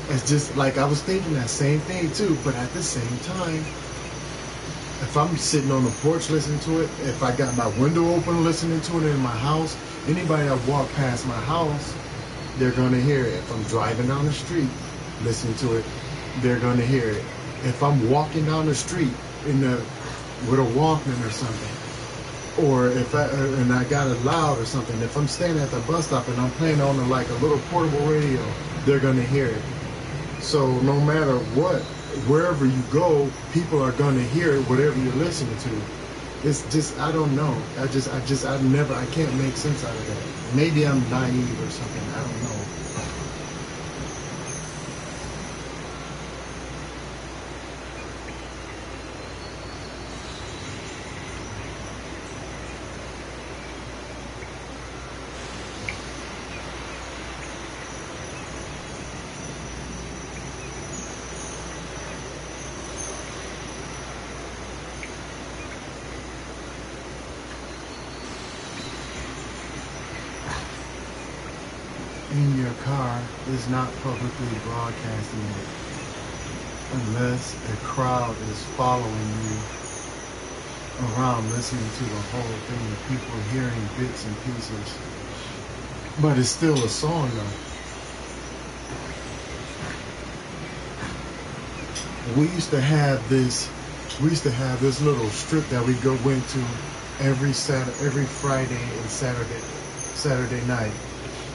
It's just like I was thinking that same thing too, but at the same time, if I'm sitting on the porch listening to it, if I got my window open listening to it in my house, anybody that walk past my house, they're going to hear it. If I'm driving down the street listening to it, they're going to hear it. If I'm walking down the street with a Walkman or something, or if I got it loud or something, if I'm standing at the bus stop and I'm playing on like a little portable radio, they're going to hear it. So no matter what, wherever you go, people are going to hear whatever you're listening to. It's just, I don't know. I can't make sense out of that. Maybe I'm naive or something. I don't know. In your car is not publicly broadcasting it unless a crowd is following you around listening to the whole thing, the people hearing bits and pieces. But it's still a song though. We used to have this little strip that we went to every Friday and Saturday night.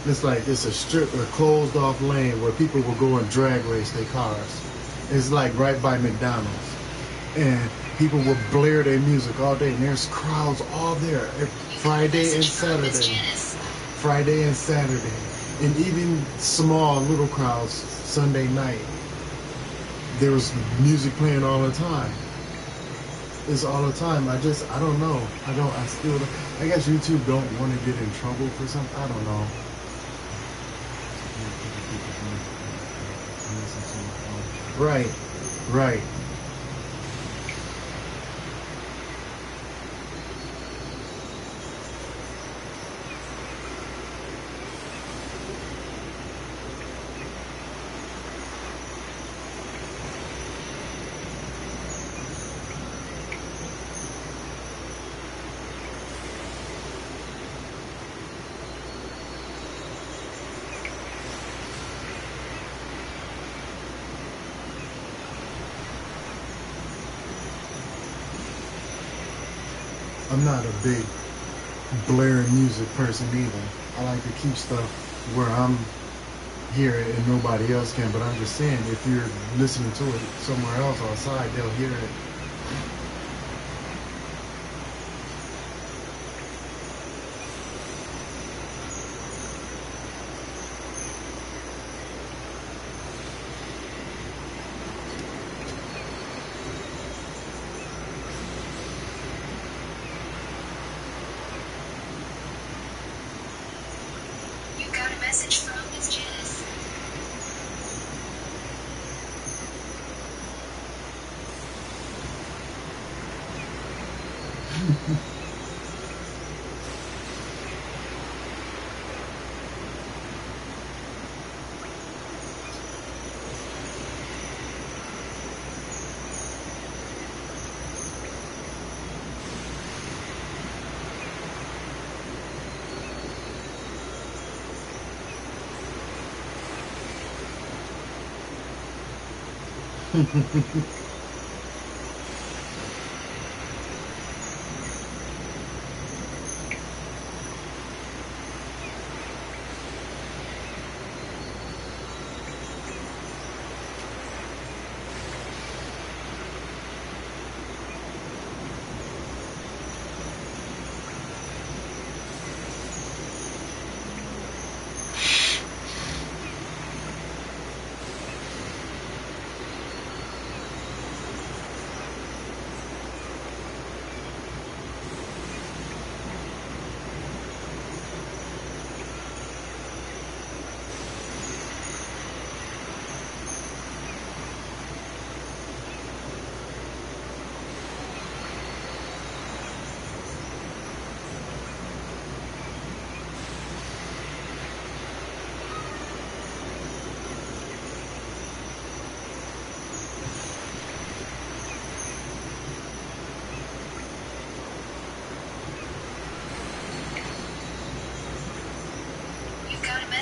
It's a strip, a closed off lane where people will go and drag race their cars. It's like right by McDonald's. And people will blare their music all day, and there's crowds all there Friday and Saturday. Friday and Saturday. And even small little crowds Sunday night. There was music playing all the time. It's all the time. I don't know. I guess YouTube don't want to get in trouble for something. I don't know. Right. I'm not a big blaring music person either. I like to keep stuff where I'm hearing it and nobody else can, but I'm just saying, if you're listening to it somewhere else outside, they'll hear it. Message from Miss Janice.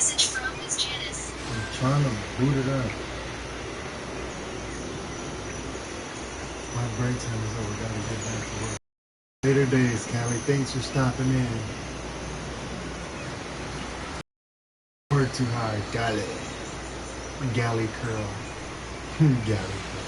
message from Miss Janice. I'm trying to boot it up. My break time is over. Gotta get back to work. Later days, Callie. Thanks for stopping in. Word too high. Galley. Galley curl. Galley curl.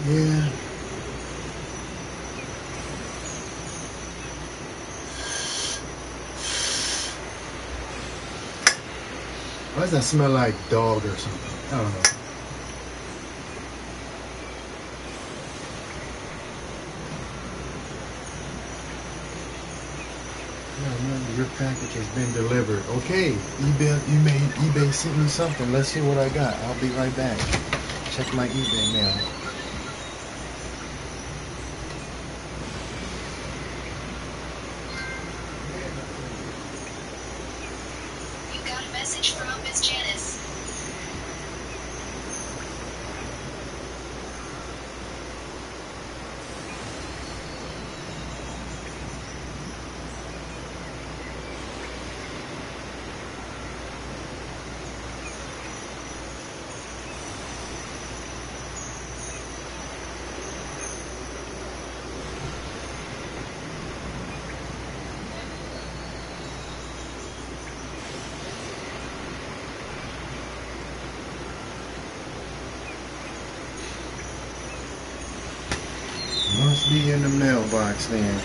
Yeah. Why does that smell like dog or something? I don't know. Yeah, your package has been delivered. Okay, eBay sent me something. Let's see what I got. I'll be right back. Check my eBay mail. You got a message from Miss Janice. Must be in the mailbox then.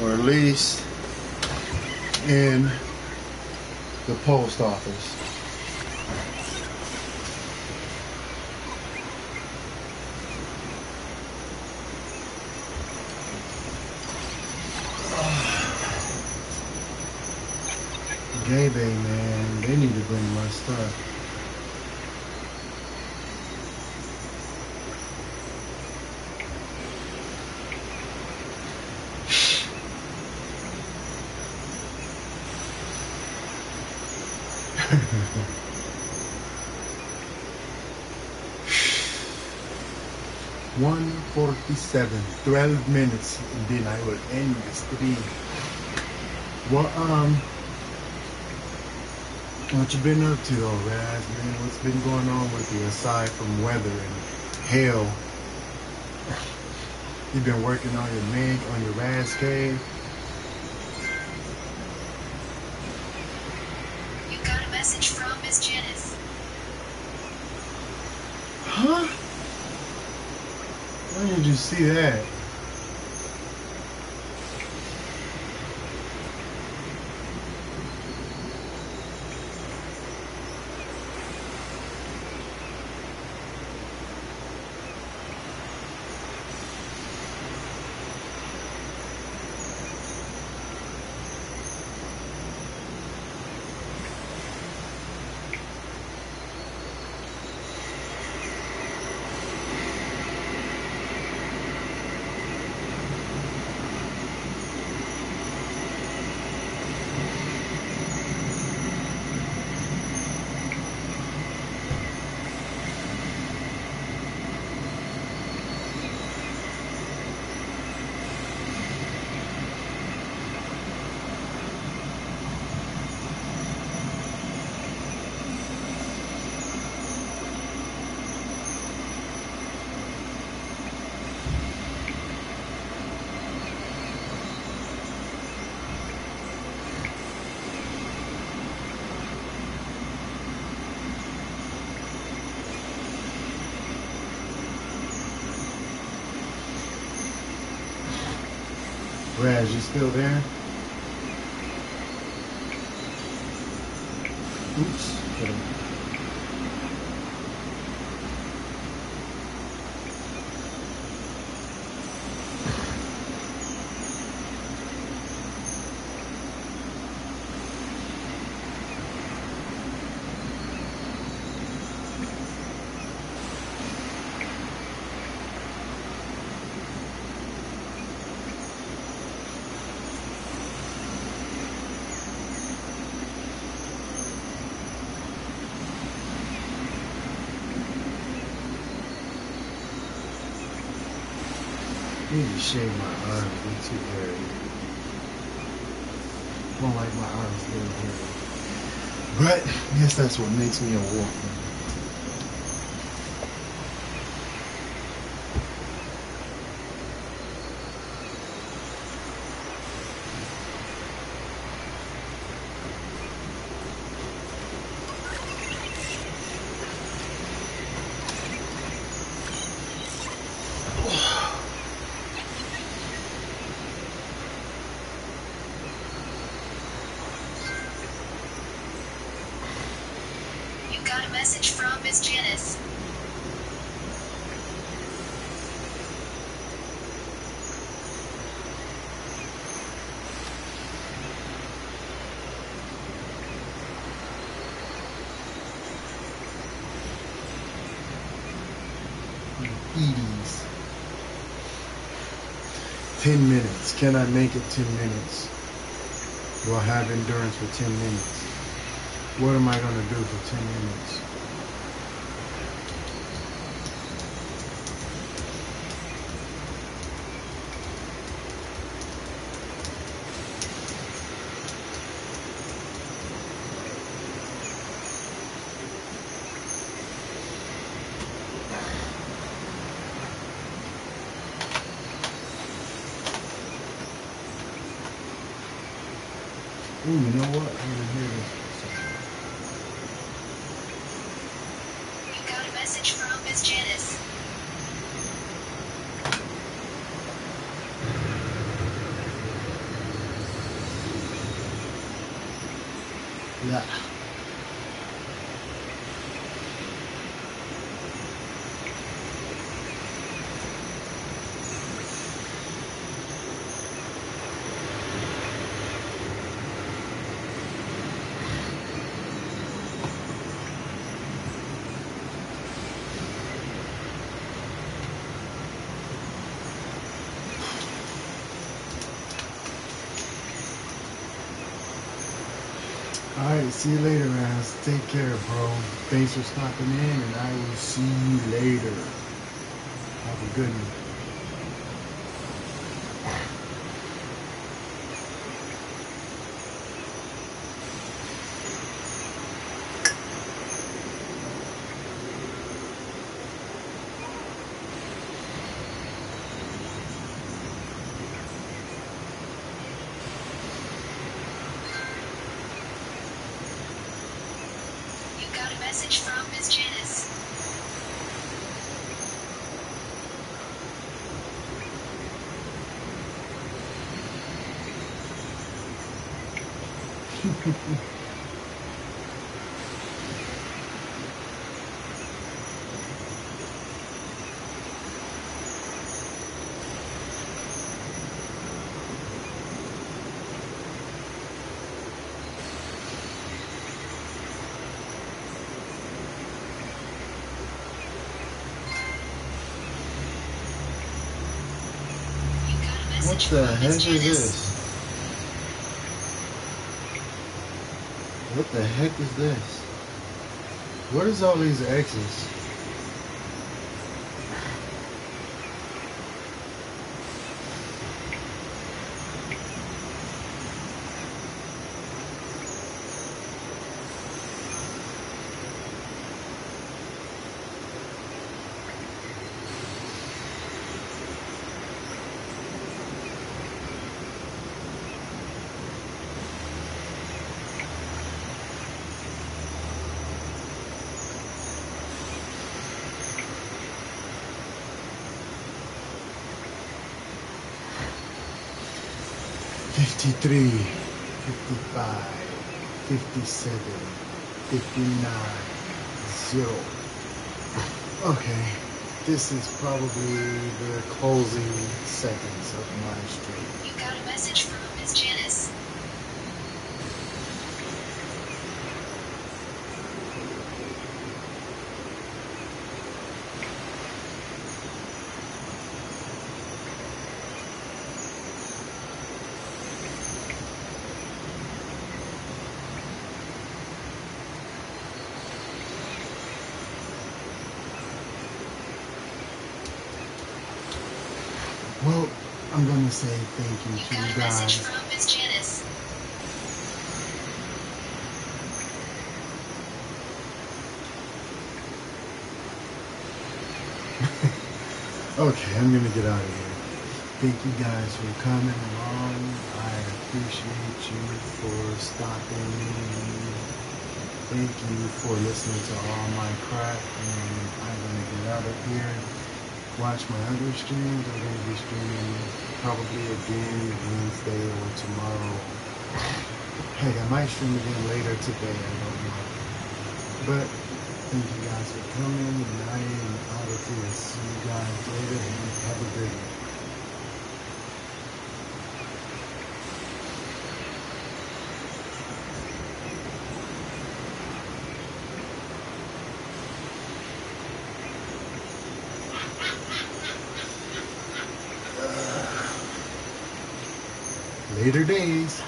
Or at least in the post office. Gabe, man, they need to bring my stuff. $1:47, 12 minutes, and then I will end the stream. Well, what you been up to though, Raz, man? What's been going on with you aside from weather and hail? You've been working on your MIG, on your Raz cave? You got a message from Miss Janice. Huh? When did you see that? Raz, you still there? Oops. need to shave my arms. They're too hairy. I don't like my arms getting hairy. But I guess that's what makes me a wolf. Got a message from Miss Janice. Edie's. 10 minutes. Can I make it 10 minutes? Do I have endurance for 10 minutes? What am I going to do for 10 minutes? Ooh, you know what? I'm going to hear this. You got a message from Miss Janice. Yeah. Alright, see you later, Raz. Take care, bro. Thanks for stopping in, and I will see you later. Have a good one. You got a message from Miss Janice. You got a What message the from heck Miss is Janice. this? What the heck is this? What is all these X's? $53, $55, $57, $59, 0. Okay, this is probably the closing seconds of my stream. You got a message from Miss Janice. Well, I'm gonna say thank you You've to got you a message guys. from Miss Janice. Okay, I'm gonna get out of here. Thank you guys for coming along. I appreciate you for stopping me. Thank you for listening to all my crap. And I'm gonna get out of here. Watch my other streams. I'm gonna be streaming probably again Wednesday or tomorrow. Heck, I might stream again later today. I don't know. But thank you guys for coming, and I am out of here. See you guys later, and have a good one. Later days.